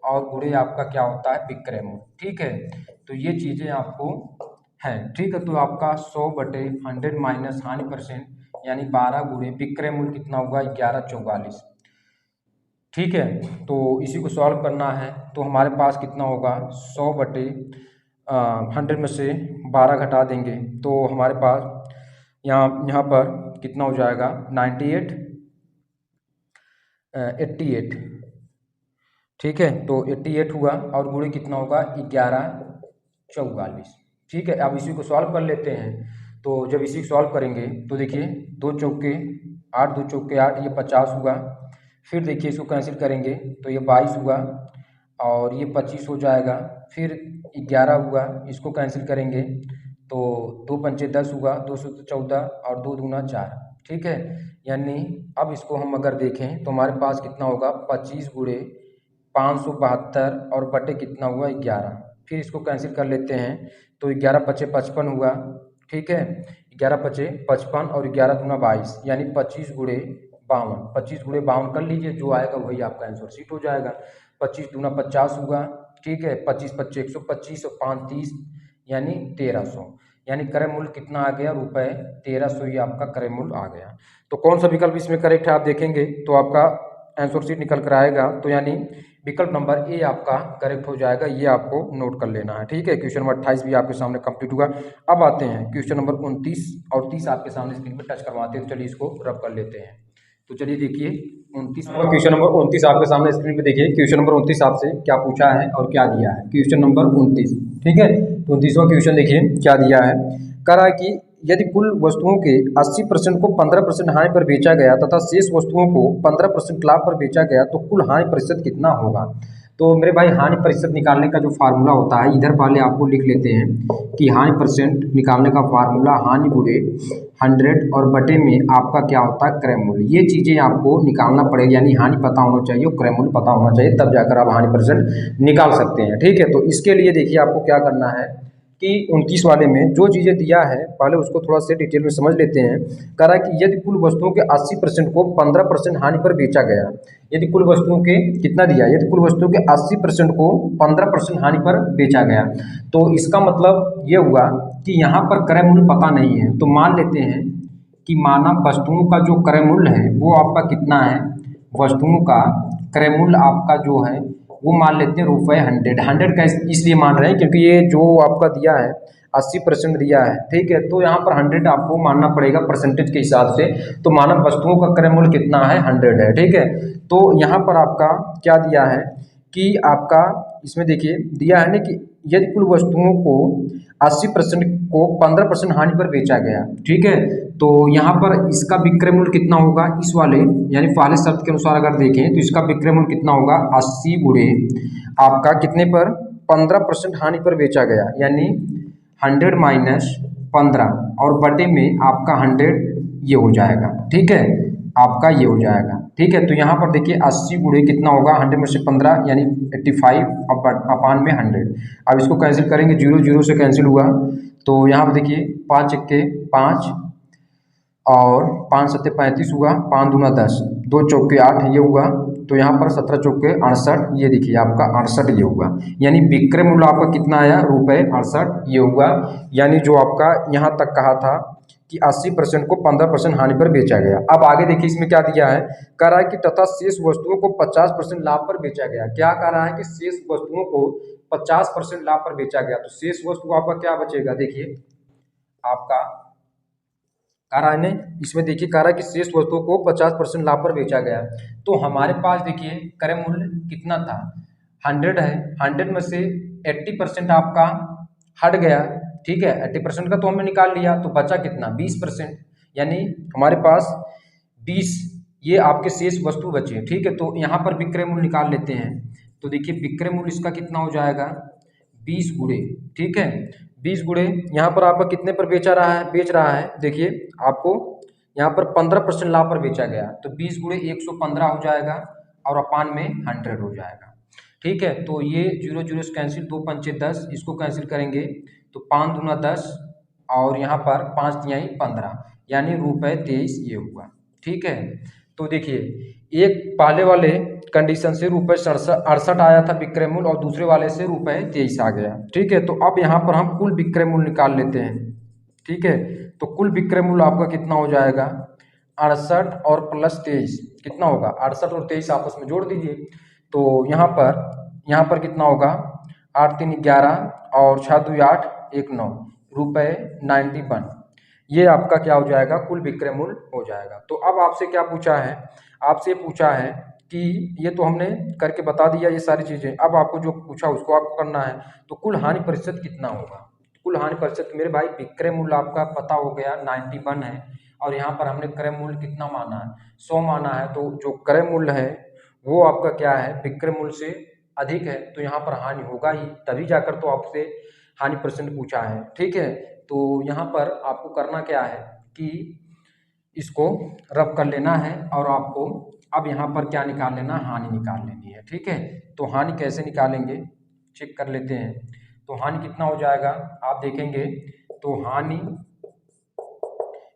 और गुणे आपका क्या होता है विक्रय मूल्य, ठीक है। तो ये चीज़ें आपको हैं, ठीक है। तो आपका 100/100 माइनस हानि परसेंट यानी 12 गुणे विक्रय मूल्य कितना होगा 1144, ठीक है। तो इसी को सॉल्व करना है तो हमारे पास कितना होगा 100/100 में से 12 घटा देंगे तो हमारे पास यहाँ पर कितना हो जाएगा 88, ठीक है। तो 88 हुआ और गुणे कितना होगा 1144, ठीक है। अब इसी को सॉल्व कर लेते हैं। तो जब इसी को सॉल्व करेंगे तो देखिए 2 चौके 8, 2 चौके 8, ये 50 हुआ। फिर देखिए इसको कैंसिल करेंगे तो ये 22 हुआ और ये 25 हो जाएगा। फिर 11 हुआ, इसको कैंसिल करेंगे तो 2 पंचे 10 हुआ, 214 और 2 दूना 4, ठीक है। यानी अब इसको हम अगर देखें तो हमारे पास कितना होगा 25 गुणे 572 और बटे कितना हुआ 11। फिर इसको कैंसिल कर लेते हैं तो 11 पचे 55 हुआ, ठीक है। 11 पचे 55 और 11 दूना 22 यानी 25 गुणे 52। 25 गुणे 52 कर लीजिए, जो आएगा वही आपका आंसर शीट हो जाएगा। 25 दूना 50 हुआ, ठीक है। 25 पच्चे 125 और 5 30 यानी 1300, यानी क्रय मूल्य कितना आ गया रुपये 1300, ये आपका क्रय मूल्य आ गया। तो कौन सा विकल्प इसमें करेक्ट है आप देखेंगे तो आपका आंसर शीट निकल कर आएगा। तो यानी विकल्प नंबर ए आपका करेक्ट हो जाएगा, ये आपको नोट कर लेना है, ठीक है। क्वेश्चन नंबर 28 भी आपके सामने कंप्लीट हुआ। अब आते हैं क्वेश्चन नंबर 29 और 30 आपके सामने स्क्रीन पर टच करवाते हैं। तो चलिए इसको रब कर लेते हैं। तो चलिए देखिए 29 क्वेश्चन नंबर 29 आपके सामने स्क्रीन पे देखिए। क्वेश्चन नंबर 29 आपसे क्या पूछा है और क्या दिया है। क्वेश्चन नंबर 29, ठीक है। 29वां क्वेश्चन देखिए क्या दिया है। कह रहा है कि यदि कुल वस्तुओं के 80% को 15% हानि पर बेचा गया तथा शेष वस्तुओं को 15% लाभ पर बेचा गया तो कुल हानि प्रतिशत कितना होगा। तो मेरे भाई हानि प्रतिशत निकालने का जो फार्मूला होता है इधर पहले आपको लिख लेते हैं कि हानि परसेंट निकालने का फार्मूला हानि गुणे 100 और बटे में आपका क्या होता है क्रय मूल्य। ये चीज़ें आपको निकालना पड़ेगी, यानी हानि पता होना चाहिए और क्रय मूल्य पता होना चाहिए, तब जाकर आप हानि परसेंट निकाल सकते हैं, ठीक है। तो इसके लिए देखिए आपको क्या करना है कि 29 वाले में जो चीज़ें दिया है पहले उसको थोड़ा से डिटेल में समझ लेते हैं। कह रहा है कि यदि कुल वस्तुओं के 80% को 15% हानि पर बेचा गया, यदि कुल वस्तुओं के कितना दिया, यदि कुल वस्तुओं के 80% को 15% हानि पर बेचा गया, तो इसका मतलब ये हुआ कि यहाँ पर क्रय मूल्य पता नहीं है। तो मान लेते हैं कि मानव वस्तुओं का जो क्रय मूल्य है वो आपका कितना है, वस्तुओं का क्रय मूल्य आपका जो है वो मान लेते हैं रुपये 100 का इसलिए मान रहे हैं क्योंकि ये जो आपका दिया है 80% दिया है, ठीक है। तो यहाँ पर 100 आपको मानना पड़ेगा परसेंटेज के हिसाब से। तो मानव वस्तुओं का क्रय मूल्य कितना है 100 है, ठीक है। तो यहाँ पर आपका क्या दिया है कि आपका इसमें देखिए दिया है ना कि यदि कुल वस्तुओं को 80% को 15% हानि पर बेचा गया, ठीक है। तो यहाँ पर इसका विक्रय मूल्य कितना होगा इस वाले यानी पहले शर्त के अनुसार अगर देखें तो इसका विक्रय मूल्य कितना होगा 80 गुणे आपका कितने पर 15% हानि पर बेचा गया, यानी 100 माइनस 15 और बटे में आपका 100 ये हो जाएगा। ठीक है, आपका ये हो जाएगा। ठीक है, तो यहाँ पर देखिए 80 गुणे कितना होगा 100 में से 15 यानी 85 अपान में 100। अब इसको कैंसिल करेंगे, 0 0 से कैंसिल हुआ तो यहाँ पर देखिए 5 1 5 और 5 7 35 हुआ, 5 दूना 10, 2 चौके 8 ये हुआ, तो यहाँ पर 17 चौके 68, ये देखिए आपका 68 ये हुआ। यानी विक्रय मूल्य आपका कितना आया ₹68 ये हुआ। यानी जो आपका यहाँ तक कहा था कि 80% को 15% हानि पर बेचा गया। अब आगे देखिए इसमें क्या दिया है, कह रहा है कि तथा शेष वस्तुओं को 50% लाभ पर बेचा गया। क्या कह रहा है कि शेष वस्तुओं को 50% लाभ पर बेचा गया, तो शेष वस्तु आपका क्या बचेगा, देखिए आपका कह रहा है नहीं, इसमें देखिए कह रहा है कि शेष वस्तुओं को 50% लाभ पर बेचा गया। तो हमारे पास देखिए क्रय मूल्य कितना था 100 है, 100 में से 80% आपका हट गया। ठीक है, 80% का तो हमने निकाल लिया, तो बचा कितना 20%, यानी हमारे पास 20 ये आपके शेष वस्तु बचे। ठीक है, तो यहाँ पर विक्रय मूल्य निकाल लेते हैं। तो देखिए विक्रय मूल्य इसका कितना हो जाएगा 20 गुणे। ठीक है, 20 गुणे यहाँ पर आपका कितने पर बेच रहा है देखिए आपको यहाँ पर 15% लाभ पर बेचा गया, तो 20 गुणे 115 हो जाएगा और अपान में 100 हो जाएगा। ठीक है, तो ये 0 0 से कैंसिल, 2 पंचे 10, इसको कैंसिल करेंगे तो 5 दूना 10 और यहाँ पर 5 तिहाई 15 यानी ₹23 ये हुआ। ठीक है, तो देखिए एक पहले वाले कंडीशन से ₹68 आया था विक्रय मूल्य और दूसरे वाले से ₹23 आ गया। ठीक है, तो अब यहाँ पर हम कुल विक्रय मूल्य निकाल लेते हैं। ठीक है, तो कुल विक्रय मूल्य आपका कितना हो जाएगा 68 और प्लस 23 कितना होगा 68 और 23 आपस में जोड़ दीजिए, तो यहाँ पर कितना होगा 8 3 11 और 6 2 8 1 9 ₹91 ये आपका क्या हो जाएगा कुल विक्रय मूल्य हो जाएगा। तो अब आपसे क्या पूछा है, आपसे पूछा है कि ये तो हमने करके बता दिया ये सारी चीज़ें, अब आपको जो पूछा उसको आपको करना है। तो कुल हानि प्रतिशत कितना होगा, कुल हानि प्रतिशत मेरे भाई विक्रय मूल्य आपका पता हो गया 91 है और यहाँ पर हमने क्रय मूल्य कितना माना है 100 माना है, तो जो क्रय मूल्य है वो आपका क्या है विक्रय मूल्य से अधिक है, तो यहाँ पर हानि होगा ही, तभी जाकर तो आपसे हानि परसेंट पूछा है। ठीक है, तो यहाँ पर आपको करना क्या है कि इसको रब कर लेना है और आपको अब यहाँ पर क्या निकाल लेना हानि निकाल लेनी है। ठीक है, तो हानि कैसे निकालेंगे चेक कर लेते हैं। तो हानि कितना हो जाएगा आप देखेंगे, तो हानि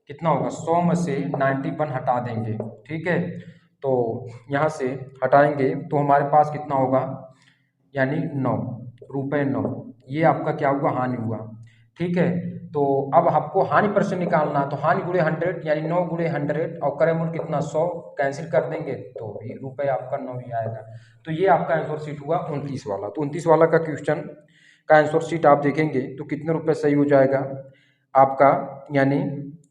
कितना होगा 100 में से 91 हटा देंगे। ठीक है, तो यहाँ से हटाएंगे तो हमारे पास कितना होगा यानी ₹9 ये आपका क्या हुआ हानि हुआ। ठीक है, तो अब आपको हानि परसेंट निकालना है, तो हानि गुणे 100 यानी 9 गुणे 100 और क्रय मूल्य कितना 100 कैंसिल कर देंगे तो भी रुपये आपका 9 ही आएगा। तो ये आपका आंसर शीट हुआ 29 वाला। तो 29 वाला का क्वेश्चन का आंसर शीट आप देखेंगे तो कितने रुपये सही हो जाएगा आपका, यानी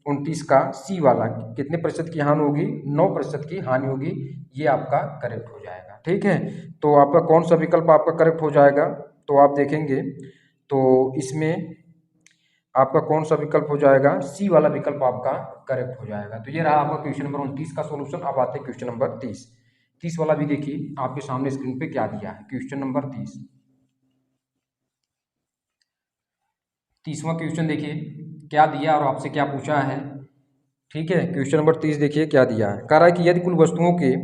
29 का सी वाला कितने प्रतिशत की हानि होगी 9% की हानि होगी, ये आपका करेक्ट हो जाएगा। ठीक है, तो आपका कौन सा विकल्प आपका करेक्ट हो जाएगा, तो आप देखेंगे तो इसमें आपका कौन सा विकल्प हो जाएगा सी वाला विकल्प आपका करेक्ट हो जाएगा। तो ये रहा आपका क्वेश्चन नंबर 29 का सॉल्यूशन। अब आते हैं क्वेश्चन नंबर 30 वाला भी देखिए आपके सामने स्क्रीन पे क्या दिया है। क्वेश्चन नंबर 30वां क्वेश्चन देखिए क्या दिया और आपसे क्या पूछा है। ठीक है, क्वेश्चन नंबर 30 देखिए क्या दिया है, कह रहा है कि यदि कुल वस्तुओं के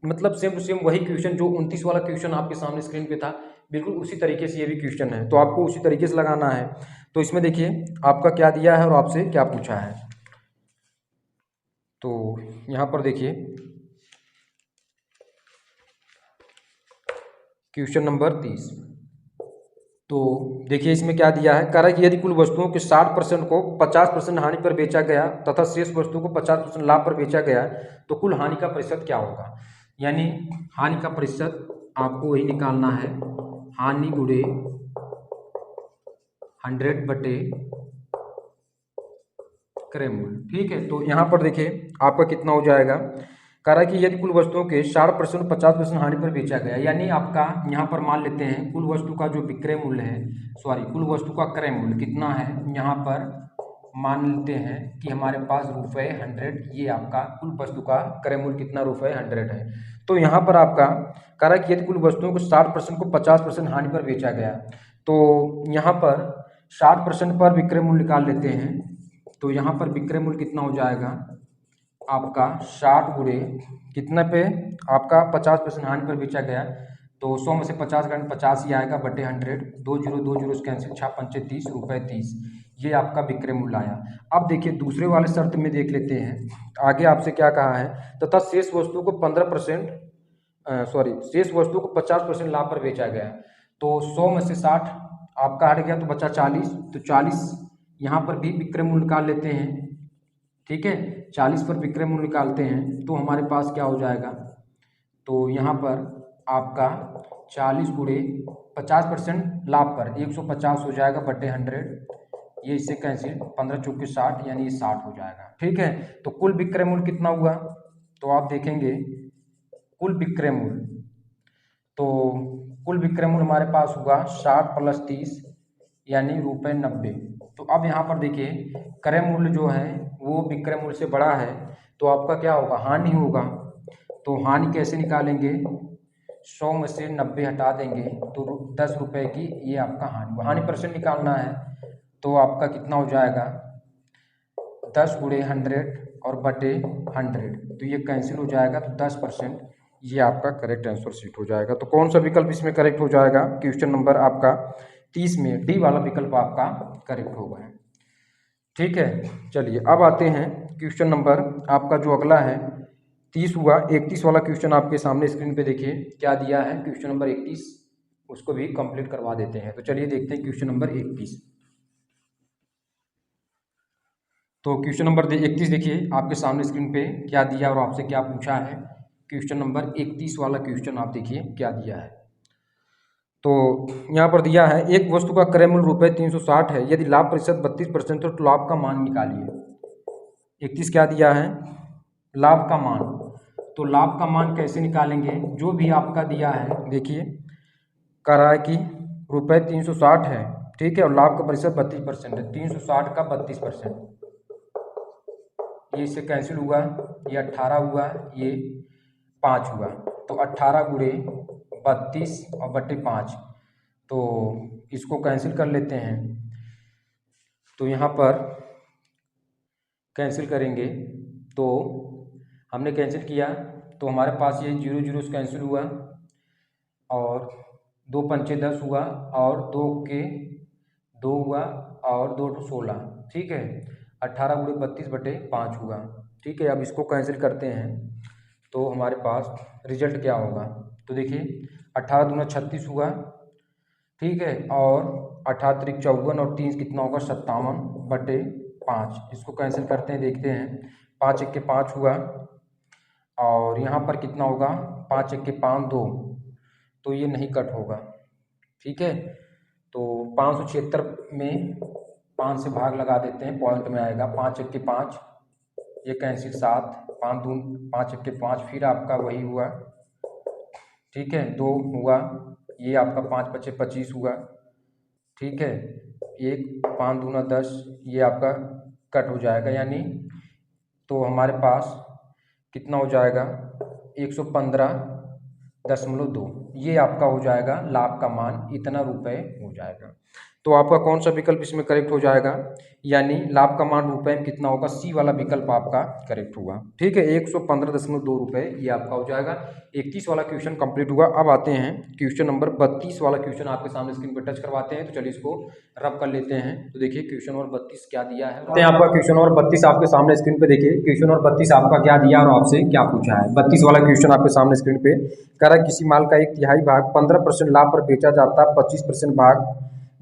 मतलब सेम टू सेम वही क्वेश्चन जो 29 वाला क्वेश्चन आपके सामने स्क्रीन पे था बिल्कुल उसी तरीके से ये भी क्वेश्चन है, तो आपको उसी तरीके से लगाना है। तो इसमें देखिए आपका क्या दिया है और आपसे क्या पूछा है। तो यहाँ पर देखिए क्वेश्चन नंबर 30, तो देखिए इसमें क्या दिया है, कह रहा है कि यदि कुल वस्तुओं के 60% को 50% हानि पर बेचा गया तथा शेष वस्तु को 50% लाभ पर बेचा गया तो कुल हानि का प्रतिशत क्या होगा। यानी हानि का प्रतिशत आपको वही निकालना है, हानि गुणे 100 बटे क्रय मूल्य। ठीक है, तो यहाँ पर देखिए आपका कितना हो जाएगा, कह रहा है कि यदि कुल वस्तुओं के 60% 50% हानि पर बेचा गया, यानी आपका यहाँ पर मान लेते हैं कुल वस्तु का जो विक्रय मूल्य है कुल वस्तु का क्रय मूल्य कितना है, यहाँ पर मान लेते हैं कि हमारे पास ₹100, ये आपका कुल वस्तु का क्रय मूल्य कितना ₹100 है। तो यहाँ पर आपका कह रहा है कि यदि कुल वस्तुओं को 60% को 50% हानि पर बेचा गया, तो यहाँ पर 60% पर विक्रय मूल्य निकाल लेते हैं। तो यहाँ पर विक्रय मूल्य कितना हो जाएगा आपका 60 गुणे कितने पे आपका 50% हानि पर बेचा गया, तो 100 में से 50 घंटे 50 ही आएगा बटे 100, 2 जीरो कैंसिल, 6 पंचे 30 रुपये 30, ये आपका विक्रय मूल्य आया। अब देखिए दूसरे वाले शर्त में देख लेते हैं, आगे आपसे क्या कहा है, तथा शेष वस्तु को 50% लाभ पर बेचा गया। तो 100 में से 60 आपका हट गया तो बचा 40, तो 40 यहाँ पर भी विक्रय मूल्य निकाल लेते हैं। ठीक है, 40 पर विक्रय मूल्य निकालते हैं तो हमारे पास क्या हो जाएगा, तो यहाँ पर आपका 40 गुणे 50% लाभ पर 150 हो जाएगा बटे 100, ये इससे कैंसिल, 15 चौके 60 यानी ये 60 हो जाएगा। ठीक है, तो कुल विक्रय मूल्य कितना हुआ, तो आप देखेंगे कुल विक्रय मूल्य, तो कुल विक्रय मूल्य हमारे पास हुआ 60 + 30 यानी ₹90। तो अब यहाँ पर देखिए क्रय मूल्य जो है वो विक्रय मूल्य से बड़ा है, तो आपका क्या होगा, हानि होगा। तो हानि कैसे निकालेंगे, 100 में से 90 हटा देंगे तो 10 रुपये की ये आपका हानि, हानि परसेंट निकालना है। तो आपका कितना हो जाएगा 10 गुणे 100 और बटे 100, तो ये कैंसिल हो जाएगा, तो 10%, ये आपका करेक्ट आंसर शीट हो जाएगा। तो कौन सा विकल्प इसमें करेक्ट हो जाएगा, क्वेश्चन नंबर आपका 30 में डी वाला विकल्प आपका करेक्ट होगा। ठीक है, चलिए अब आते हैं क्वेश्चन नंबर आपका जो अगला है 30 हुआ, 31 वाला क्वेश्चन आपके सामने स्क्रीन पे देखिए क्या दिया है, क्वेश्चन नंबर 31, उसको भी कंप्लीट करवा देते हैं। तो चलिए देखते हैं क्वेश्चन नंबर 31। तो क्वेश्चन नंबर 31 देखिए आपके सामने स्क्रीन पे क्या दिया और आपसे क्या पूछा है। क्वेश्चन नंबर 31 वाला क्वेश्चन आप देखिए क्या दिया है। तो यहाँ पर दिया है एक वस्तु का क्रय मूल्य ₹360 है, यदि लाभ प्रतिशत 32% तो लाभ का मान निकालिए। 31 क्या दिया है, लाभ का मान। तो लाभ का मान कैसे निकालेंगे, जो भी आपका दिया है देखिए कह रहा है कि ₹360 है, ठीक है, और लाभ का प्रतिशत 32% है, 360 का 32%, ये इससे कैंसिल हुआ, ये 18 हुआ, ये 5 हुआ, तो 18 गुणे 32 और बटे 5, तो इसको कैंसिल कर लेते हैं। तो यहाँ पर कैंसिल करेंगे, तो हमने कैंसिल किया तो हमारे पास ये 0 0 से कैंसिल हुआ, और 2 पंचे 10 हुआ, और 2 के 2 हुआ, और 2 16, ठीक है, 18 गुणे 32 बटे 5 हुआ। ठीक है, अब इसको कैंसिल करते हैं तो हमारे पास रिजल्ट क्या होगा, तो देखिए 18 दूना 36 हुआ, ठीक है, और 18 त्रिक 54 और 3 कितना होगा 57 बटे 5, इसको कैंसिल करते हैं, देखते हैं 5 1 के 5 हुआ, और यहाँ पर कितना होगा 5 1 के 5 2, तो ये नहीं कट होगा। ठीक है, तो 576 में 5 से भाग लगा देते हैं, पॉइंट में आएगा, 5 1 के 5, ये कैंसिल 7, 5 2 5 1 के 5, फिर आपका वही हुआ, ठीक है, 2 हुआ, ये आपका 5 5 25 हुआ, ठीक है, 1 5 दूना 10, ये आपका कट हो जाएगा, यानी तो हमारे पास कितना हो जाएगा 115.2, ये आपका हो जाएगा लाभ का मान, इतना रुपए हो जाएगा। तो आपका कौन सा विकल्प इसमें करेक्ट हो जाएगा, यानी लाभ का मान रुपए में कितना होगा, सी वाला विकल्प आपका करेक्ट हुआ। ठीक है, 115.2 रुपये ये आपका हो जाएगा। 31 वाला क्वेश्चन कंप्लीट हुआ। अब आते हैं क्वेश्चन नंबर 32 वाला क्वेश्चन आपके सामने स्क्रीन पर टच करवाते हैं। तो चलिए इसको रब कर लेते हैं। तो देखिए क्वेश्चन नंबर 32 क्या दिया है, आपका क्वेश्चन नंबर 32 आपके सामने स्क्रीन पे देखिए क्वेश्चन नंबर 32 आपका क्या दिया और आपसे क्या पूछा है। 32 वाला क्वेश्चन आपके सामने स्क्रीन पे कह रहा है किसी माल का 1/3 भाग 15% लाभ पर बेचा जाता है, 25% भाग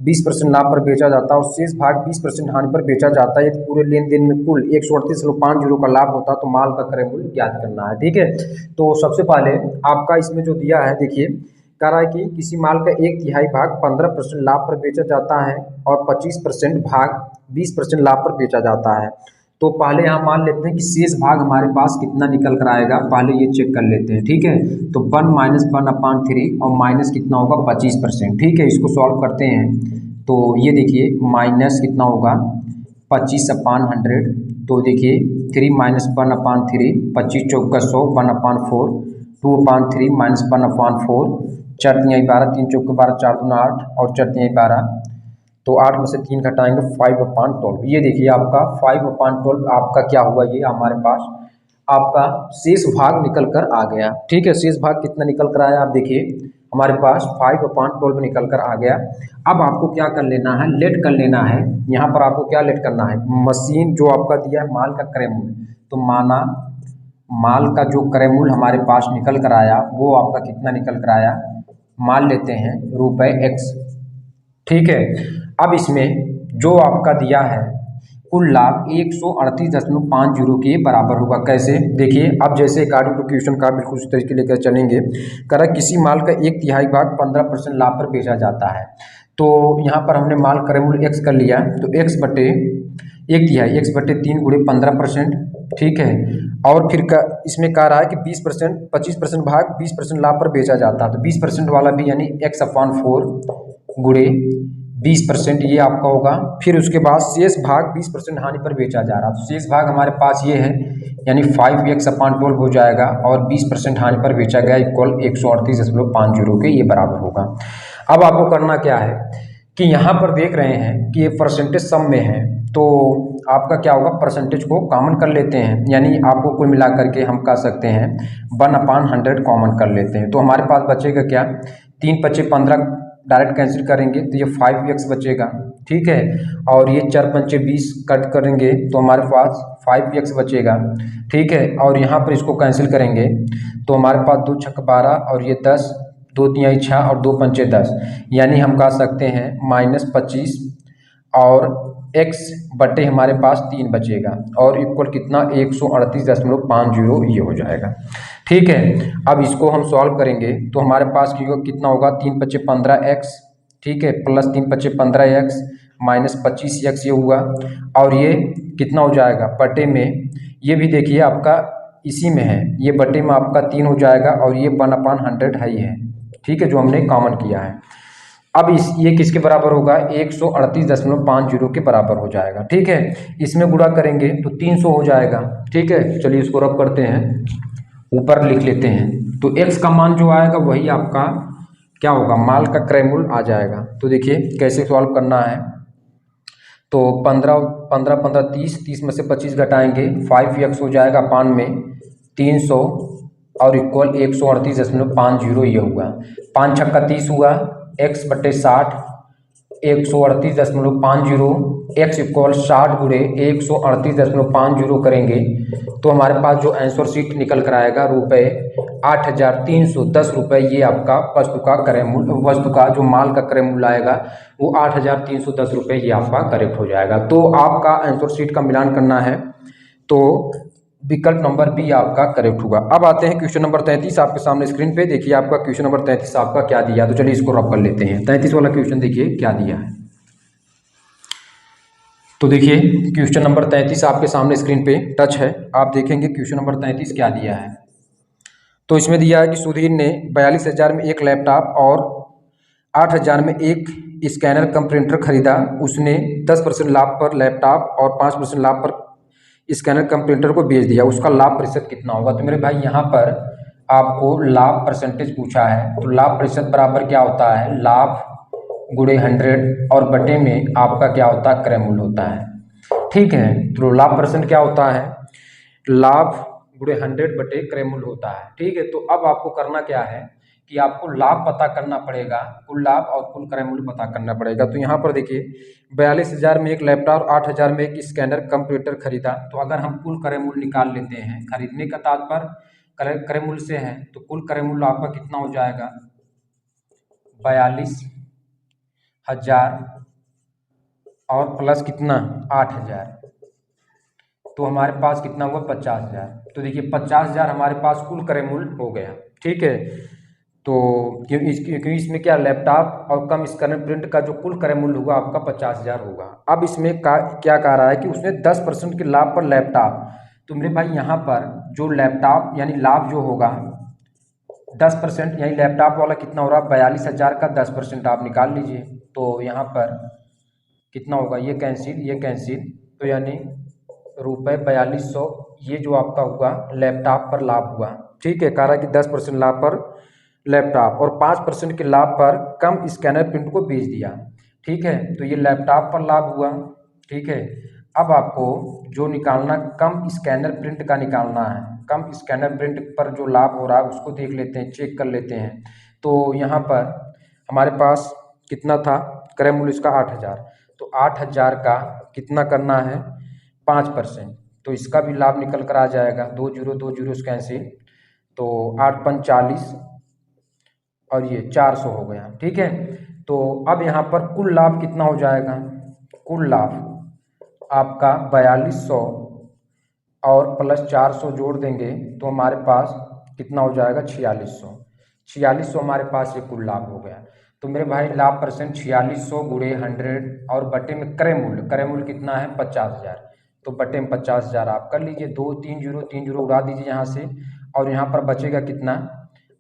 20% लाभ पर बेचा जाता है और शेष भाग 20% हानि पर बेचा जाता है। यदि पूरे लेन देन में कुल 138.50 का लाभ होता है तो माल का क्रय मूल्य ज्ञात करना है। ठीक है, तो सबसे पहले आपका इसमें जो दिया है देखिए कह रहा है कि किसी माल का 1/3 भाग 15% लाभ पर बेचा जाता है और 25% भाग 20% लाभ पर बेचा जाता है। तो पहले यहाँ मान लेते हैं कि शेष भाग हमारे पास कितना निकल कर आएगा, पहले ये चेक कर लेते हैं। ठीक है, तो 1 - 1/3 और माइनस कितना होगा 25%। ठीक है, इसको सॉल्व करते हैं तो ये देखिए माइनस कितना होगा 25/100। तो देखिए 3 - 1/3, 25 चौका 100, 1/4, 2/3 - 1/4, 4 × 12, 3 चौके 12, 4 दूना 8 और 4 × 12, तो 8 में से 3 घटाएंगे 5/12। ये देखिए आपका 5/12 आपका क्या हुआ, ये हमारे पास आपका शेष भाग निकल कर आ गया। ठीक है, शेष भाग कितना निकल कर आया, आप देखिए हमारे पास 5/12 निकल कर आ गया। अब आपको क्या कर लेना है, लेट कर लेना है। यहाँ पर आपको क्या लेट करना है, मशीन जो आपका दिया है माल का क्रय मूल्य, तो माना माल का जो क्रय मूल्य हमारे पास निकल कर आया वो आपका कितना निकल कर आया, मान लेते हैं ₹X। ठीक है, अब इसमें जो आपका दिया है कुल लाभ 138.50 के बराबर होगा। कैसे, देखिए अब जैसे अकॉर्डिंग टू क्वेश्चन का बिल्कुल उस तरीके लेकर चलेंगे। कह रहा किसी माल का 1/3 भाग 15% लाभ पर बेचा जाता है। तो यहाँ पर हमने माल क्रय मूल्य x कर लिया, तो x बटे 1/3 x बटे 3 गुणे 15%। ठीक है, और फिर इसमें कह रहा है कि 20% 25% भाग 20% लाभ पर बेचा जाता है, तो 20% वाला भी यानी x/4 गुणे 20% ये आपका होगा। फिर उसके बाद शेष भाग 20% हानि पर बेचा जा रहा है, तो शेष भाग हमारे पास ये है यानी 5x/12 हो जाएगा, और 20% हानि पर बेचा गया इक्वल 138.50 के ये बराबर होगा। अब आपको करना क्या है कि यहाँ पर देख रहे हैं कि ये परसेंटेज सम में है, तो आपका क्या होगा, परसेंटेज को कॉमन कर लेते हैं, यानी आपको कुल मिला करके हम कह सकते हैं 1/100 कॉमन कर लेते हैं। तो हमारे पास बचेगा क्या, 3 × 5 = 15 डायरेक्ट कैंसिल करेंगे तो ये 5x बचेगा। ठीक है, और ये 4 × 5 = 20 कट करेंगे तो हमारे पास 5x बचेगा। ठीक है, और यहाँ पर इसको कैंसिल करेंगे तो हमारे पास 2 × 6 = 12 और ये 10, 2 × 3 = 6 और 2 × 5 = 10, यानी हम कह सकते हैं -25 और x बटे हमारे पास 3 बचेगा, और इक्वल कितना 138.50 ये हो जाएगा। ठीक है, अब इसको हम सॉल्व करेंगे तो हमारे पास कितना होगा, 3 × 5 = 15x। ठीक है, प्लस 3 × 5 = 15x माइनस 25x ये हुआ, और ये कितना हो जाएगा बटे में, ये भी देखिए आपका इसी में है, ये बटे में आपका 3 हो जाएगा, और ये 1/100 है ही है। ठीक है, जो हमने कॉमन किया है। अब ये किसके बराबर होगा, 138.50 के बराबर हो जाएगा। ठीक है, इसमें गुणा करेंगे तो 300 हो जाएगा। ठीक है, चलिए इसको रब करते हैं, ऊपर लिख लेते हैं, तो x का मान जो आएगा वही आपका क्या होगा, माल का क्रय मूल्य आ जाएगा। तो देखिए कैसे सॉल्व करना है, तो 15 15 15 30 में से 25 घटाएंगे 5x हो जाएगा, पान में 300 और इक्वल 138.50 ये हुआ। 5 × 6 = 30 हुआ, x बटे 60 138.50, x इक्वल 60 गुणे 138.50 करेंगे तो हमारे पास जो आंसर शीट निकल कर आएगा ₹8,310 ये आपका वस्तु का क्रय मूल्य, वस्तु का जो माल का क्रय मूल्य आएगा वो ₹8,310 ये आपका करेक्ट हो जाएगा। तो आपका आंसर शीट का मिलान करना है, तो विकल्प नंबर बी आपका करेक्ट होगा। अब आते हैं क्वेश्चन नंबर 33 आपके सामने स्क्रीन पे। देखिए आपका क्वेश्चन नंबर 33 आपका क्या दिया, तो चलिए इसको रब कर लेते हैं। 33 वाला क्वेश्चन देखिए क्या दिया है, तो देखिए क्वेश्चन नंबर 33 आपके सामने स्क्रीन पे टच है, आप देखेंगे क्वेश्चन नंबर 33 क्या दिया है। तो इसमें दिया है कि सुधीर ने 42,000 में एक लैपटॉप और 8,000 में एक स्कैनर कम प्रिंटर खरीदा। उसने 10% लाभ पर लैपटॉप और 5% लाभ पर स्कैनर कम प्रिंटर को बेच दिया, उसका लाभ प्रतिशत कितना होगा। तो मेरे भाई यहाँ पर आपको लाभ परसेंटेज पूछा है, तो लाभ प्रतिशत बराबर क्या होता है, लाभ गुणे 100 और बटे में आपका क्या होता है, क्रय मूल्य होता है। ठीक है, तो लाभ परसेंट क्या होता है, लाभ गुणे 100 बटे क्रय मूल्य होता है। ठीक है, तो अब आपको करना क्या है कि आपको लाभ पता करना पड़ेगा, कुल लाभ और कुल क्रय मूल्य पता करना पड़ेगा। तो यहाँ पर देखिए 42,000 में एक लैपटॉप और 8,000 में एक स्कैनर कंप्यूटर खरीदा, तो अगर हम कुल क्रय मूल्य निकाल लेते हैं, खरीदने का तात्पर्य क्रय मूल्य से है, तो कुल क्रय मूल्य आपका कितना हो जाएगा 42,000 और प्लस कितना 8,000, तो हमारे पास कितना हुआ 50,000। तो देखिए 50,000 हमारे पास कुल क्रय मूल्य हो गया। ठीक है, तो क्योंकि इसमें क्या लैपटॉप और कम स्कैनर प्रिंट का जो कुल क्रय मूल्य होगा आपका 50,000 होगा। अब इसमें क्या कह रहा है कि उसने 10% के लाभ पर लैपटॉप, तो मेरे भाई यहाँ पर जो लैपटॉप यानी लाभ जो होगा 10% यानी लैपटॉप वाला कितना हो रहा है 42,000 का 10% आप निकाल लीजिए, तो यहाँ पर कितना होगा, ये कैंसिल, तो यानी ₹4200 ये जो आपका हुआ लैपटॉप पर लाभ हुआ। ठीक है, कह रहा है कि 10% लाभ पर लैपटॉप और 5% के लाभ पर कम स्कैनर प्रिंट को बेच दिया। ठीक है, तो ये लैपटॉप पर लाभ हुआ। ठीक है, अब आपको जो निकालना कम स्कैनर प्रिंट का निकालना है, कम स्कैनर प्रिंट पर जो लाभ हो रहा है उसको देख लेते हैं, चेक कर लेते हैं। तो यहाँ पर हमारे पास कितना था, क्रय मूल्य इसका 8,000, तो 8,000 का कितना करना है 5%, तो इसका भी लाभ निकल कर आ जाएगा। 2 जीरो कैंसिल, तो 8 पंच 40 और ये 400 हो गया। ठीक है, तो अब यहाँ पर कुल लाभ कितना हो जाएगा, कुल लाभ आपका 4200 और प्लस 400 जोड़ देंगे तो हमारे पास कितना हो जाएगा 4600। 4600 हमारे पास ये कुल लाभ हो गया। तो मेरे भाई लाभ परसेंट 4600 गुणे 100 और बटे में क्रय मूल्य कितना है 50,000, तो बटे में 50,000 आप कर लीजिए। 2 3 जीरो उड़ा दीजिए यहाँ से, और यहाँ पर बचेगा कितना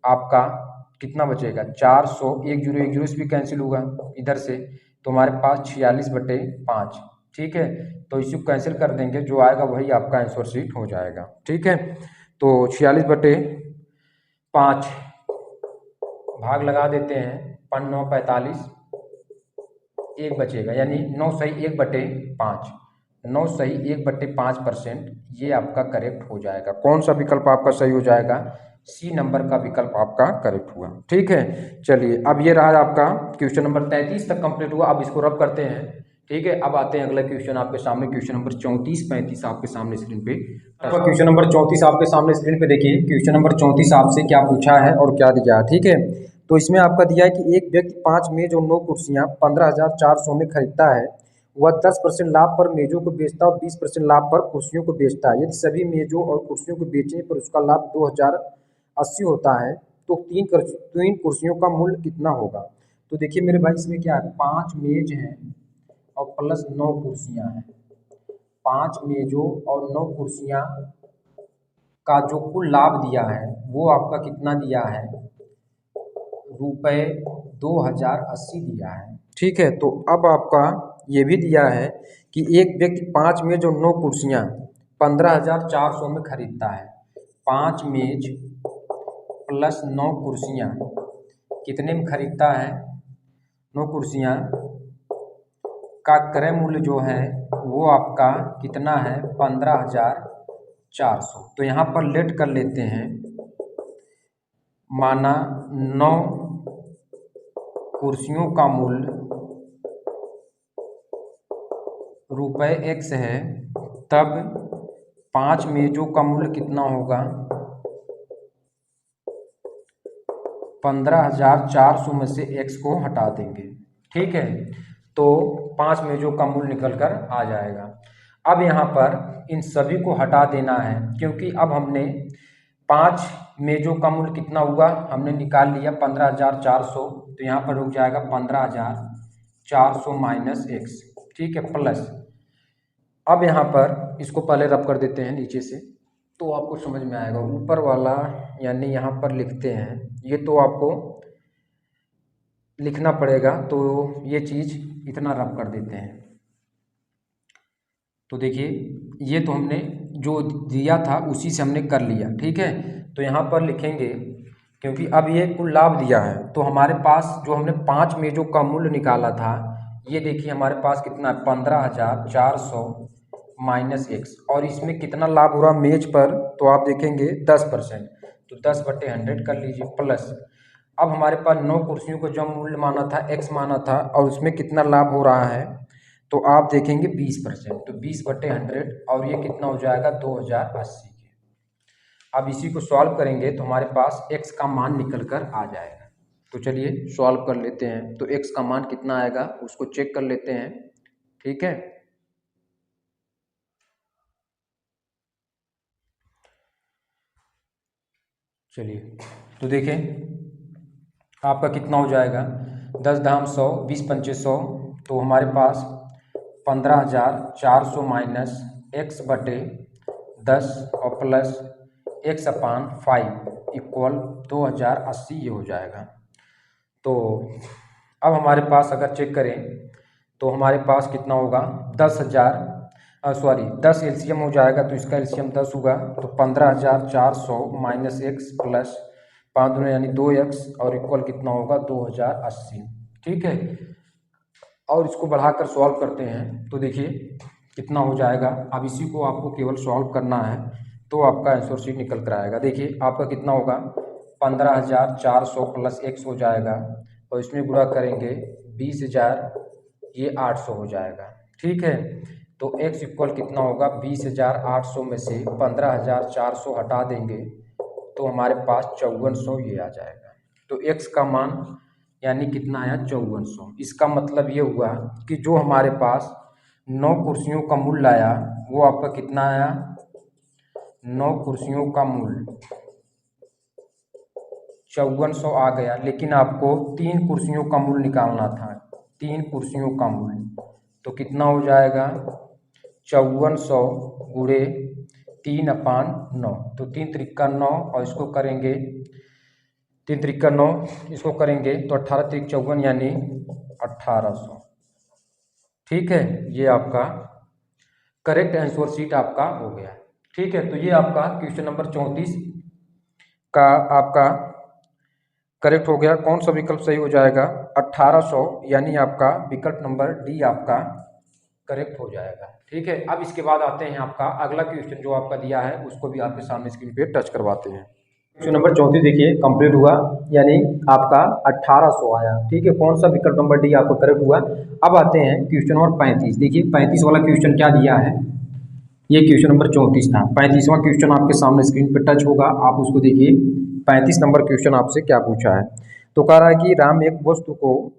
आपका, कितना बचेगा 400, 1 जीरो से भी कैंसिल होगा इधर से, तो हमारे पास 46/5। ठीक है, तो इसी को कैंसिल कर देंगे, जो आएगा वही आपका आंसर शीट हो जाएगा। ठीक है, तो 46/5 भाग लगा देते हैं, 5 9 45, 1 बचेगा, यानी 9 सही 1/5, 9 सही 1/5%, ये आपका करेक्ट हो जाएगा। कौन सा विकल्प आपका सही हो जाएगा, सी नंबर का विकल्प आपका करेक्ट हुआ। ठीक है, चलिए अब ये रहा आपका क्वेश्चन नंबर 33 तक कंप्लीट हुआ। अब इसको रब करते हैं। ठीक है, अब आते हैं अगला क्वेश्चन आपके सामने, क्वेश्चन नंबर 34 35 आपके सामने स्क्रीन पे। क्वेश्चन नंबर 34 आपके सामने स्क्रीन पे देखिए। क्वेश्चन नंबर 34 आपसे क्या पूछा है और क्या दिया है। ठीक है, तो इसमें आपका दिया है कि एक व्यक्ति 5 मेज और 9 कुर्सियां 15,400 में खरीदता है। वह 10% लाभ पर मेजों को बेचता है और 20% लाभ पर कुर्सियों को बेचता है। यदि सभी मेजों और कुर्सियों को बेचने पर उसका लाभ 2,080 होता है, तो तीन कुर्सियों का मूल्य कितना होगा। तो देखिए मेरे भाई, इसमें क्या है, 5 मेज हैं और प्लस 9 कुर्सियां हैं। 5 मेजों और 9 कुर्सियां का जो कुल लाभ दिया है वो आपका कितना दिया है, रुपये 2,080 दिया है। ठीक है, तो अब आपका ये भी दिया है कि एक व्यक्ति 5 मेज और 9 कुर्सियां 15,400 में खरीदता है। 5 मेज प्लस 9 कुर्सियां कितने में खरीदता है, 9 कुर्सियां का क्रय मूल्य जो है वो आपका कितना है 15,400। तो यहाँ पर लेट कर लेते हैं, माना 9 कुर्सियों का मूल्य ₹X है, तब 5 मेजों का मूल्य कितना होगा, 15,400 में से x को हटा देंगे। ठीक है, तो 5 मेजों का मूल्य निकल कर आ जाएगा। अब यहाँ पर इन सभी को हटा देना है, क्योंकि अब हमने 5 मेजों का मूल्य कितना हुआ हमने निकाल लिया 15,400, तो यहाँ पर रुक जाएगा 15,400 माइनस x। ठीक है, प्लस अब यहाँ पर इसको पहले रब कर देते हैं नीचे से, तो आपको समझ में आएगा। ऊपर वाला यानी यहाँ पर लिखते हैं, ये तो आपको लिखना पड़ेगा, तो ये चीज़ इतना रब कर देते हैं। तो देखिए ये तो हमने जो दिया था उसी से हमने कर लिया। ठीक है, तो यहाँ पर लिखेंगे, क्योंकि अब ये कुल लाभ दिया है, तो हमारे पास जो हमने 5 मेजों का मूल्य निकाला था, ये देखिए हमारे पास कितना है 15,400 माइनस x, और इसमें कितना लाभ हो रहा मेज पर, तो आप देखेंगे 10%, तो 10/100 कर लीजिए, प्लस अब हमारे पास 9 कुर्सियों को जो मूल्य माना था x माना था, और उसमें कितना लाभ हो रहा है, तो आप देखेंगे 20%, तो 20/100, और ये कितना हो जाएगा 2,080 के। अब इसी को सॉल्व करेंगे तो हमारे पास x का मान निकल कर आ जाएगा। तो चलिए सॉल्व कर लेते हैं, तो x का मान कितना आएगा उसको चेक कर लेते हैं। ठीक है, चलिए तो देखें आपका कितना हो जाएगा, 10 धाम 100, 20 पंचे 100, तो हमारे पास 15,400 माइनस x/10 और प्लस x/5 इक्वल 2,080 ये हो जाएगा। तो अब हमारे पास अगर चेक करें तो हमारे पास कितना होगा 10 एलसीएम हो जाएगा, तो इसका एलसीएम 10 होगा, तो 15,400 माइनस x प्लस 5 दूनी यानी 2x और इक्वल कितना होगा 2,080। ठीक है, और इसको बढ़ाकर सॉल्व करते हैं तो देखिए कितना हो जाएगा। अब इसी को आपको केवल सॉल्व करना है तो आपका आंसर शीट निकल कर आएगा। देखिए आपका कितना होगा, 15,400 प्लस x हो जाएगा और इसमें गुणा करेंगे 20,000, ये 800 हो जाएगा। ठीक है, तो x इक्वल कितना होगा, 20,800 में से 15,400 हटा देंगे तो हमारे पास 5400 ये आ जाएगा। तो x का मान यानी कितना आया, 5400। इसका मतलब ये हुआ कि जो हमारे पास 9 कुर्सियों का मूल्य आया वो आपका कितना आया, 9 कुर्सियों का मूल्य 5400 आ गया। लेकिन आपको 3 कुर्सियों का मूल्य निकालना था, 3 कुर्सियों का मूल्य तो कितना हो जाएगा, 5400 गुणे 3/9, तो 3 त्रिका 9 और इसको करेंगे 3 त्रिका 9, इसको करेंगे तो 18 त्रिक 54 यानी 1800। ठीक है, ये आपका करेक्ट आंसर शीट आपका हो गया। ठीक है, तो ये आपका क्वेश्चन नंबर 34 का आपका करेक्ट हो गया। कौन सा विकल्प सही हो जाएगा, 1800, यानी आपका विकल्प नंबर डी आपका करेक्ट हो जाएगा। ठीक है, अब इसके बाद आते हैं आपका अगला क्वेश्चन जो आपका दिया है उसको भी आपके सामने स्क्रीन पे टच करवाते हैं। क्वेश्चन नंबर 34 देखिए कंप्लीट हुआ, यानी आपका 1800 आया। ठीक है, कौन सा विकल्प नंबर डी आपका करेक्ट हुआ। अब आते हैं क्वेश्चन नंबर 35। देखिए 35 वाला क्वेश्चन क्या दिया है, ये क्वेश्चन नंबर 34 था। 35वां क्वेश्चन आपके सामने स्क्रीन पे टच होगा, आप उसको देखिए। 35 नंबर क्वेश्चन आपसे क्या पूछा है, तो कह रहा है कि राम एक वस्तु को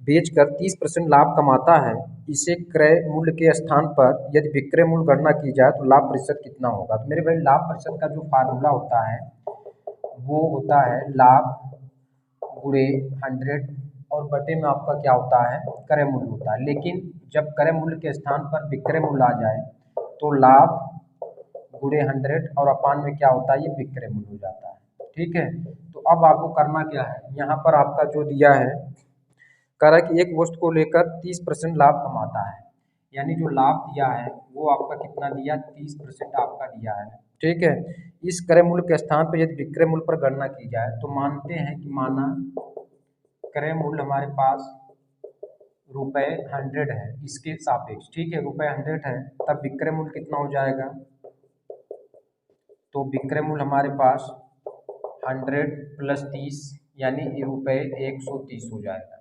बेचकर 30% लाभ कमाता है, इसे क्रय मूल्य के स्थान पर यदि विक्रय मूल्य गणना की जाए तो लाभ प्रतिशत कितना होगा। तो मेरे भाई लाभ प्रतिशत का जो फार्मूला होता है वो होता है लाभ गुणे 100 और बटे में आपका क्या होता है, क्रय मूल्य होता है। लेकिन जब क्रय मूल्य के स्थान पर विक्रय मूल्य आ जाए तो लाभ गुणे 100 और अपान में क्या होता है, ये विक्रय मूल्य हो जाता है। ठीक है, तो अब आपको करना क्या है, यहाँ पर आपका जो दिया है कह रहा है कि एक वस्तु को लेकर 30% लाभ कमाता है, यानी जो लाभ दिया है वो आपका कितना दिया, 30% आपका दिया है। ठीक है, इस क्रय मूल्य के स्थान पर यदि विक्रय मूल्य पर गणना की जाए तो मानते हैं कि माना क्रय मूल्य हमारे पास ₹100 है इसके सापेक्ष। ठीक है, ₹100 है, तब विक्रय मूल्य कितना हो जाएगा, तो विक्रय मूल्य हमारे पास 100 प्लस 30 यानी ₹130 हो जाएगा।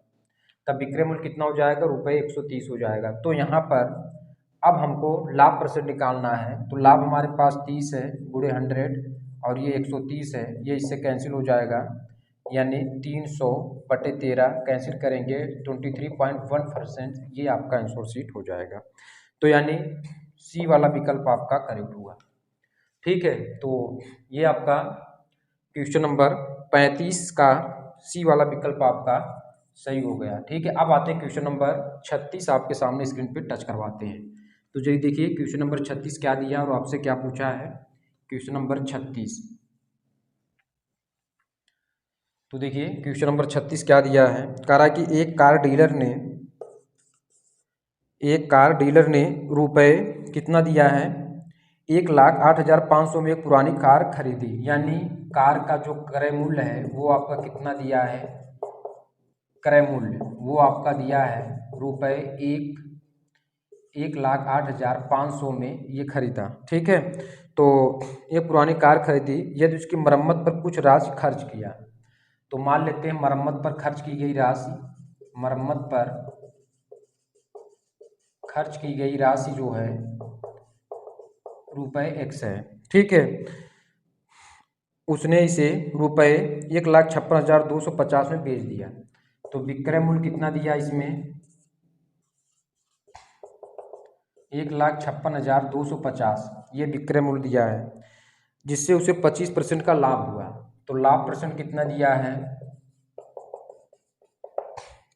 तब विक्रय मूल्य कितना हो जाएगा, ₹130 हो जाएगा। तो यहाँ पर अब हमको लाभ प्रतिशत निकालना है, तो लाभ हमारे पास 30 है गुणे 100 और ये 130 है, ये इससे कैंसिल हो जाएगा, यानी 300/13 कैंसिल करेंगे 23.1%, ये आपका आंसर शीट हो जाएगा। तो यानी सी वाला विकल्प आपका करेक्ट हुआ। ठीक है, तो ये आपका क्वेश्चन नंबर 35 का सी वाला विकल्प आपका सही हो गया। ठीक है, अब आते हैं क्वेश्चन नंबर 36 आपके सामने स्क्रीन पे टच करवाते हैं। तो चलिए देखिए क्वेश्चन नंबर 36 क्या दिया और आपसे क्या पूछा है। क्वेश्चन नंबर 36, तो देखिए क्वेश्चन नंबर 36 क्या दिया है, कह रहा है कि एक कार डीलर ने रुपए कितना दिया है, 1,08,500 में एक पुरानी कार खरीदी, यानी कार का जो क्रय मूल्य है वो आपका कितना दिया है, क्रय मूल्य वो आपका दिया है रुपए 1,08,500 में ये खरीदा। ठीक है, तो ये पुरानी कार खरीदी, यदि उसकी मरम्मत पर कुछ राशि खर्च किया, तो मान लेते हैं मरम्मत पर खर्च की गई राशि, मरम्मत पर खर्च की गई राशि जो है ₹X है। ठीक है, उसने इसे ₹1,56,250 में बेच दिया, तो विक्रय मूल्य कितना दिया इसमें, 1,56,250 ये विक्रय मूल्य दिया है, जिससे उसे 25% का लाभ हुआ। तो लाभ परसेंट कितना दिया है,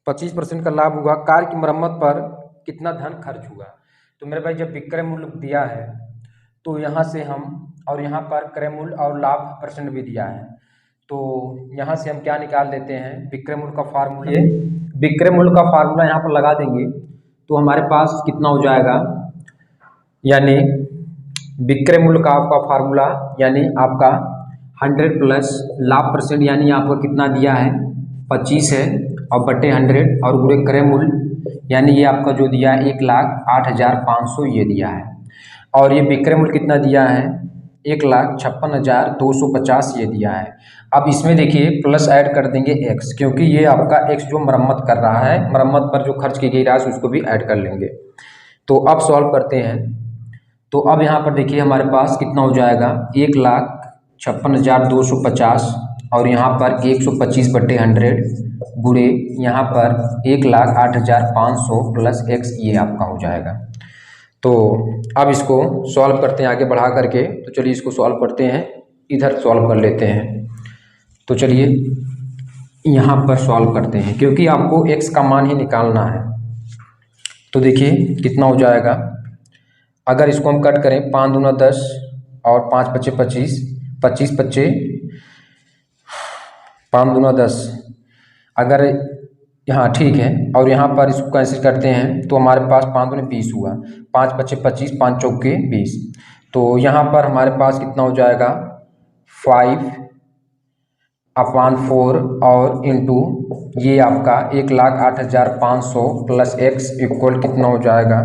25% का लाभ हुआ। कार की मरम्मत पर कितना धन खर्च हुआ, तो मेरे भाई जब विक्रय मूल्य दिया है तो यहाँ से हम, और यहाँ पर क्रय मूल्य और लाभ परसेंट भी दिया है, तो यहाँ से हम क्या निकाल देते हैं, विक्रय मूल्य का फार्मूला, विक्रय मूल्य का फार्मूला यहाँ पर लगा देंगे तो हमारे पास कितना हो जाएगा, यानी विक्रय मूल्य का आपका फार्मूला यानी आपका 100 प्लस लाभ परसेंट, यानी आपका कितना दिया है 25 है, और बटे 100 और गुणे क्रय मूल्य, यानी ये आपका जो दिया है 1,08,500 ये दिया है। और ये विक्रय मूल्य कितना दिया है, 1,56,250 ये दिया है। अब इसमें देखिए प्लस ऐड कर देंगे x, क्योंकि ये आपका x जो मरम्मत कर रहा है, मरम्मत पर जो खर्च की गई राशि उसको भी ऐड कर लेंगे। तो अब सॉल्व करते हैं। तो अब यहाँ पर देखिए हमारे पास कितना हो जाएगा, 1,56,250 और यहाँ पर 125 बटे 100 गुणे यहाँ पर 1,08,500 प्लस x ये आपका हो जाएगा। तो अब इसको सॉल्व करते हैं आगे बढ़ा करके। तो चलिए इसको सॉल्व करते हैं, इधर सॉल्व कर लेते हैं। तो चलिए यहाँ पर सॉल्व करते हैं, क्योंकि आपको x का मान ही निकालना है। तो देखिए कितना हो जाएगा, अगर इसको हम कट करें 5 दूना 10 और 5 पच्चे 25, 25 पच्चे 5 दूना 10, अगर यहाँ ठीक है और यहाँ पर इसको कैंसिल करते हैं तो हमारे पास 5 दूने 20 हुआ, 5 पच्चे 25, 5 चौके 20। तो यहाँ पर हमारे पास कितना हो जाएगा, 5/4 और इंटू ये आपका 1,08,500 प्लस x इक्वल कितना हो जाएगा,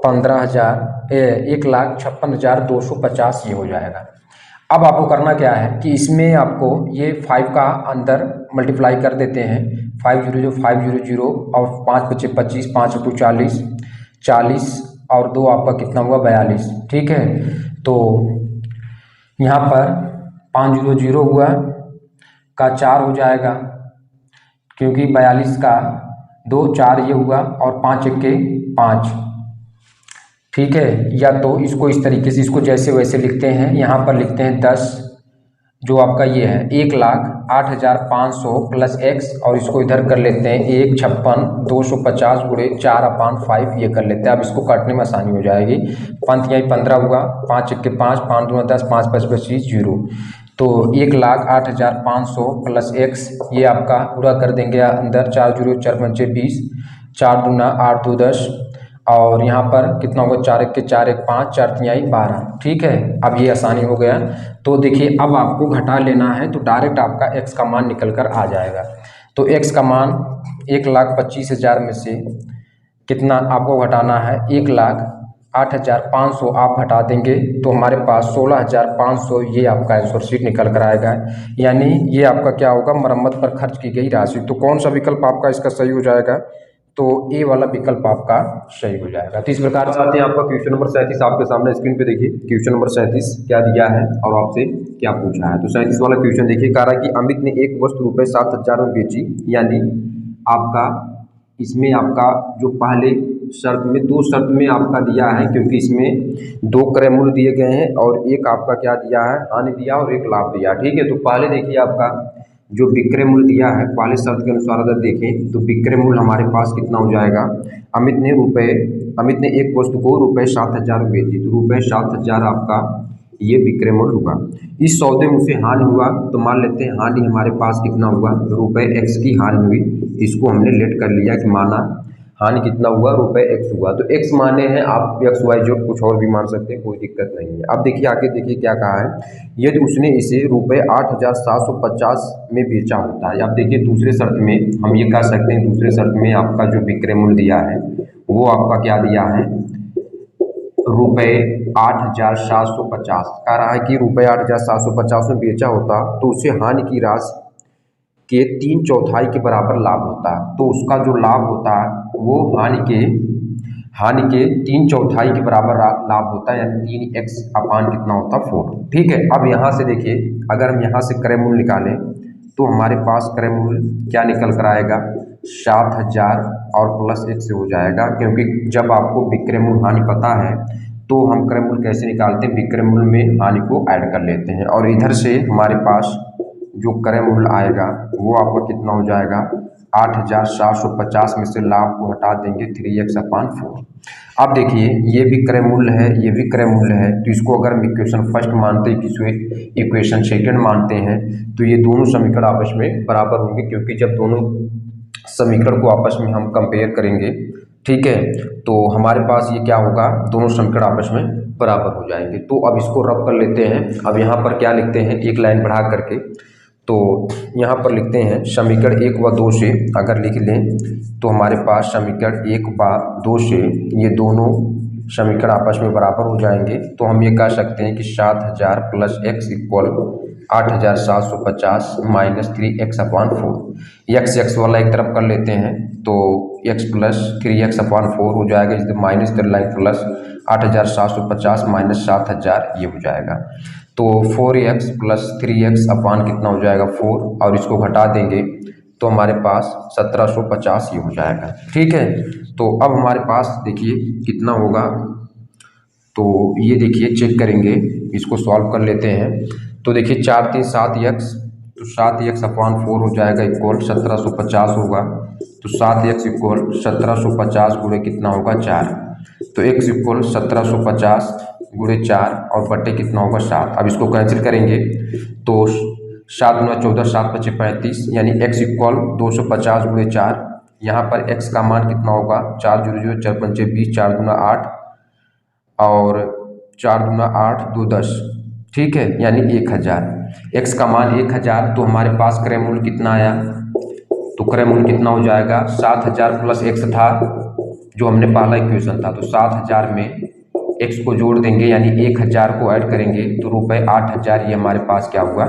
1,56,250 ये हो जाएगा। अब आपको करना क्या है कि इसमें आपको ये 5 का अंदर मल्टीप्लाई कर देते हैं, 500 500 और 5 पच्चे 25, 5 टू 40, 40 और 2 आपका कितना हुआ 42। ठीक है, तो यहाँ पर 500 हुआ का 4 हो जाएगा, क्योंकि 42 का 2 4 ये हुआ और 5 1 5। ठीक है, या तो इसको इस तरीके से, इसको जैसे वैसे लिखते हैं, यहाँ पर लिखते हैं 10 जो आपका ये है 1,08,500 प्लस x और इसको इधर कर लेते हैं 1,56,250 गुणे 4/5 ये कर लेते हैं। अब इसको काटने में आसानी हो जाएगी। पंथ यहीं 15 हुआ, 5 1 5, 5 दूना 10, 5 5 25 0। तो 1,08,500 प्लस x ये आपका पूरा कर देंगे अंदर, 4 0 4 5 20, 4 दूना 8 2 10 और यहाँ पर कितना होगा, 4 1 4 1 5, 4 3 12। ठीक है, अब ये आसानी हो गया। तो देखिए अब आपको घटा लेना है, तो डायरेक्ट आपका x का मान निकल कर आ जाएगा। तो x का मान 1,25,000 में से कितना आपको घटाना है, 1,08,500 आप घटा देंगे तो हमारे पास 16,500 ये आपका आंसर शीट निकल कर आएगा। यानी ये आपका क्या होगा, मरम्मत पर खर्च की गई राशि। तो कौन सा विकल्प आपका इसका सही हो जाएगा, तो ए वाला विकल्प आपका सही हो जाएगा। तो इस प्रकार से आते हैं आपका क्वेश्चन नंबर 37 आपके सामने स्क्रीन पे देखिए। क्वेश्चन नंबर 37 क्या दिया है और आपसे क्या पूछा है। तो 37 वाला क्वेश्चन देखिए, कह रहा है कि अमित ने एक वस्तु रुपये 7,000 में बेची, यानी आपका इसमें आपका जो पहले शर्त में 2 शर्त में आपका दिया है, क्योंकि इसमें 2 क्रय मूल्य दिए गए हैं और एक आपका क्या दिया है, हानि दिया और एक लाभ दिया। ठीक है, तो पहले देखिए आपका जो विक्रय मूल्य दिया है, पहले शर्त के अनुसार अगर देखें तो विक्रय मूल्य हमारे पास कितना हो जाएगा, अमित ने एक वस्तु को रुपये 7,000 में बेची, तो रुपये 7,000 आपका ये विक्रय मूल्य हुआ। इस सौदे में उसे हानि हुआ, तो मान लेते हैं हानि हमारे पास कितना हुआ, रुपये x की हानि हुई। इसको हमने लेट कर लिया कि माना हानि कितना हुआ, रुपये x हुआ। तो x माने हैं आप x y z कुछ और भी मान सकते हैं, कोई दिक्कत नहीं है। अब देखिए आगे देखिए क्या कहा है, यदि उसने इसे रुपये 8,750 में बेचा होता है। अब देखिए दूसरे शर्त में हम ये कह सकते हैं, दूसरे शर्त में आपका जो विक्रय मूल्य दिया है वो आपका क्या दिया है, रुपये 8,750। कह रहा है कि रुपये 8,750 में बेचा होता तो उसे हानि की राशि के 3/4 के बराबर लाभ होता है। तो उसका जो लाभ होता है वो हानि के 3/4 के बराबर लाभ होता है, यानी 3x अपान कितना होता है 4। ठीक है, अब यहाँ से देखिए अगर हम यहाँ से क्रय मूल्य निकालें तो हमारे पास क्रय मूल्य क्या निकल कर आएगा, 7,000 और प्लस x से हो जाएगा, क्योंकि जब आपको विक्रय मूल्य हानि पता है तो हम क्रय मूल्य कैसे निकालते हैं, विक्रय मूल्य में हानि को ऐड कर लेते हैं और इधर से हमारे पास जो क्रय मूल्य आएगा वो आपका कितना हो जाएगा, 8,750 में से लाभ को हटा देंगे 3x अपान 4। अब देखिए ये भी क्रय मूल्य है, ये भी क्रय मूल्य है, तो इसको अगर हम इक्वेशन फर्स्ट मानते हैं, किसी इक्वेशन सेकंड मानते हैं, तो ये दोनों समीकरण आपस में बराबर होंगे, क्योंकि जब दोनों समीकरण को आपस में हम कंपेयर करेंगे, ठीक है, तो हमारे पास ये क्या होगा, दोनों समीकरण आपस में बराबर हो जाएंगे। तो अब इसको रब कर लेते हैं। अब यहाँ पर क्या लिखते हैं, एक लाइन बढ़ा करके, तो यहाँ पर लिखते हैं समीकरण 1 व 2 से अगर लिख लें तो हमारे पास समीकरण 1 व 2 से ये दोनों समीकरण आपस में बराबर हो जाएंगे। तो हम ये कह सकते हैं कि 7000 plus x equal 8750 minus 3x/4। X वाला एक तरफ कर लेते हैं तो x प्लस 3x/4 हो जाएगा, इस माइनस कर लाइन प्लस 8750 माइनस 7000 ये हो जाएगा। तो 4x प्लस 3x अपान कितना हो जाएगा 4, और इसको घटा देंगे तो हमारे पास 1750 ये हो जाएगा। ठीक है, तो अब हमारे पास देखिए कितना होगा, तो ये देखिए चेक करेंगे, इसको सॉल्व कर लेते हैं। तो देखिए 4 3 7x, तो 7x/4 हो जाएगा इक्वल 1750 होगा। तो 7x इक्वल 1750 गुणे कितना होगा 4, तो x इक्वल 1750 गुणे 4 और बट्टे कितना होगा 7। अब इसको कैंसिल करेंगे तो 7 गुना 14 7 5 35, यानी x इक्वल 250 गुणे 4। यहाँ पर x का मान कितना होगा 4 0 0 4 5 20, 4 गुना 8 और 4 गुना 8 2 10, ठीक है, यानी 1000। x का मान 1000, तो हमारे पास क्रय मूल्य कितना आया, तो क्रय मूल्य कितना हो जाएगा 7000 प्लस x था जो हमने पहला इक्वेशन था, तो 7000 में x को जोड़ देंगे यानी 1000 को ऐड करेंगे तो रुपये 8000 ये हमारे पास क्या हुआ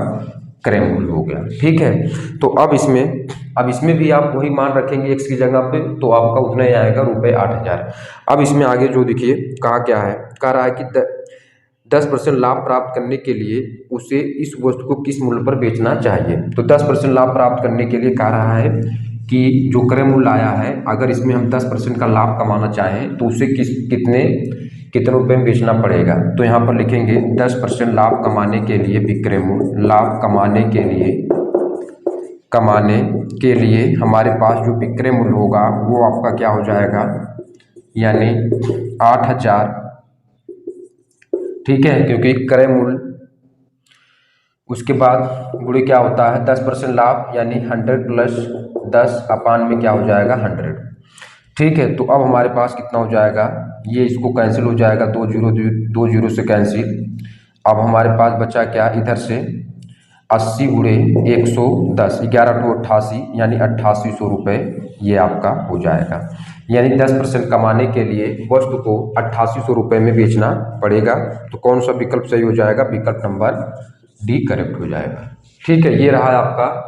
क्रय मूल्य हो गया। ठीक है, तो अब इसमें भी आप वही मान रखेंगे x की जगह पे, तो आपका उतना ही आएगा रुपये 8000। अब इसमें आगे जो देखिए कहा क्या है, कह रहा है कि 10% लाभ प्राप्त करने के लिए उसे इस वस्तु को किस मूल्य पर बेचना चाहिए। तो 10% लाभ प्राप्त करने के लिए कह रहा है कि जो क्रय मूल्य आया है, अगर इसमें हम 10% का लाभ कमाना चाहें तो उसे कितने रुपए में बेचना पड़ेगा। तो यहाँ पर लिखेंगे 10% लाभ कमाने के लिए विक्रय मूल्य, लाभ कमाने के लिए हमारे पास जो विक्रय मूल्य होगा वो आपका क्या हो जाएगा, यानी 8000। ठीक है, क्योंकि क्रय मूल्य उसके बाद गुणे क्या होता है 10% लाभ, यानी 100 प्लस 10 अपान में क्या हो जाएगा 100। ठीक है, तो अब हमारे पास कितना हो जाएगा, ये इसको कैंसिल हो जाएगा, 2 जीरो से कैंसिल। अब हमारे पास बचा क्या, इधर से 80 गुणे 110, 11 टू 88, यानी 8800 रुपये ये आपका हो जाएगा। यानी 10% कमाने के लिए वस्तु को 8800 रुपये में बेचना पड़ेगा। तो कौन सा विकल्प सही हो जाएगा, विकल्प नंबर डी करेक्ट हो जाएगा। ठीक है, ये रहा आपका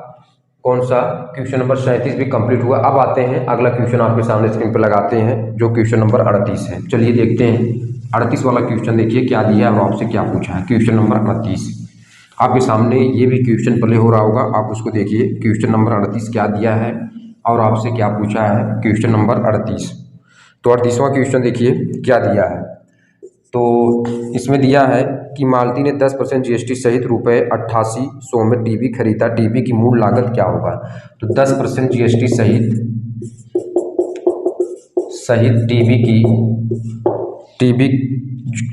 कौन सा क्वेश्चन नंबर 37 भी कंप्लीट हुआ। अब आते हैं अगला क्वेश्चन आपके सामने स्क्रीन पर लगाते हैं, जो क्वेश्चन नंबर 38 है। चलिए देखते हैं 38 वाला क्वेश्चन, देखिए क्या दिया है और आपसे क्या पूछा है। क्वेश्चन नंबर 38 आपके सामने, ये भी क्वेश्चन प्ले हो रहा होगा, आप उसको देखिए। क्वेश्चन नंबर 38 क्या दिया है और आपसे क्या पूछा है, क्वेश्चन नंबर 38। तो 38वां क्वेश्चन देखिए क्या दिया है। तो इसमें दिया है कि मालती ने 10% जीएसटी सहित रुपये 8800 में टीवी खरीदा, टीवी की मूल लागत क्या होगा। तो 10% जीएसटी सहित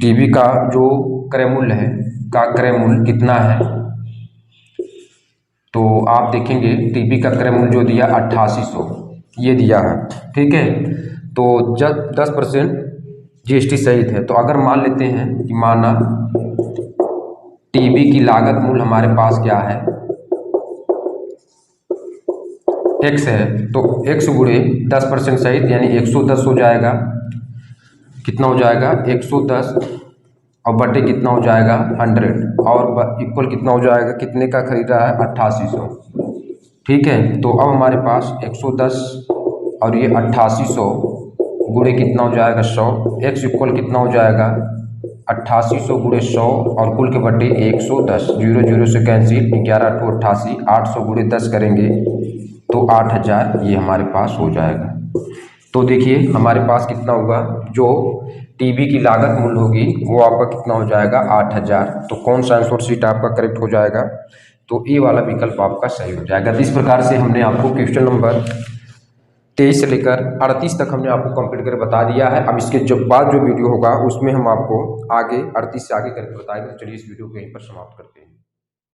टीवी का जो क्रय मूल्य है, का क्रय मूल्य कितना है। तो आप देखेंगे टीवी का क्रय मूल्य जो दिया 8800 ये दिया है। ठीक है, तो जब 10% जीएसटी सहित है, तो अगर मान लेते हैं कि माना टीवी की लागत मूल्य हमारे पास क्या है x है, तो x गुणे 10% सहित यानी 110 हो जाएगा। कितना हो जाएगा 110 और बटे कितना हो जाएगा 100 और इक्वल कितना हो जाएगा, कितने का खरीदा है 8800। ठीक है, तो अब हमारे पास 110 और ये 8800 गुणे कितना हो जाएगा 100, x इक्वल कितना हो जाएगा 8800 गुणे 100 और कुल के बटे 110, 0 0 से कैंसिल, 11 टू 88, 800 गुणे 10 करेंगे तो 8000 ये हमारे पास हो जाएगा। तो देखिए हमारे पास कितना होगा, जो टीवी की लागत मूल्य होगी वो आपका कितना हो जाएगा 8000। तो कौन सा आंसर शीट आपका करेक्ट हो जाएगा, तो ए वाला विकल्प आपका सही हो जाएगा। तो इस प्रकार से हमने आपको क्वेश्चन नंबर 23 से लेकर 38 तक हमने आपको कंप्लीट करके बता दिया है। अब इसके बाद जो वीडियो होगा उसमें हम आपको आगे 38 से आगे करके बताएंगे। तो चलिए इस वीडियो को यहीं पर समाप्त करते हैं।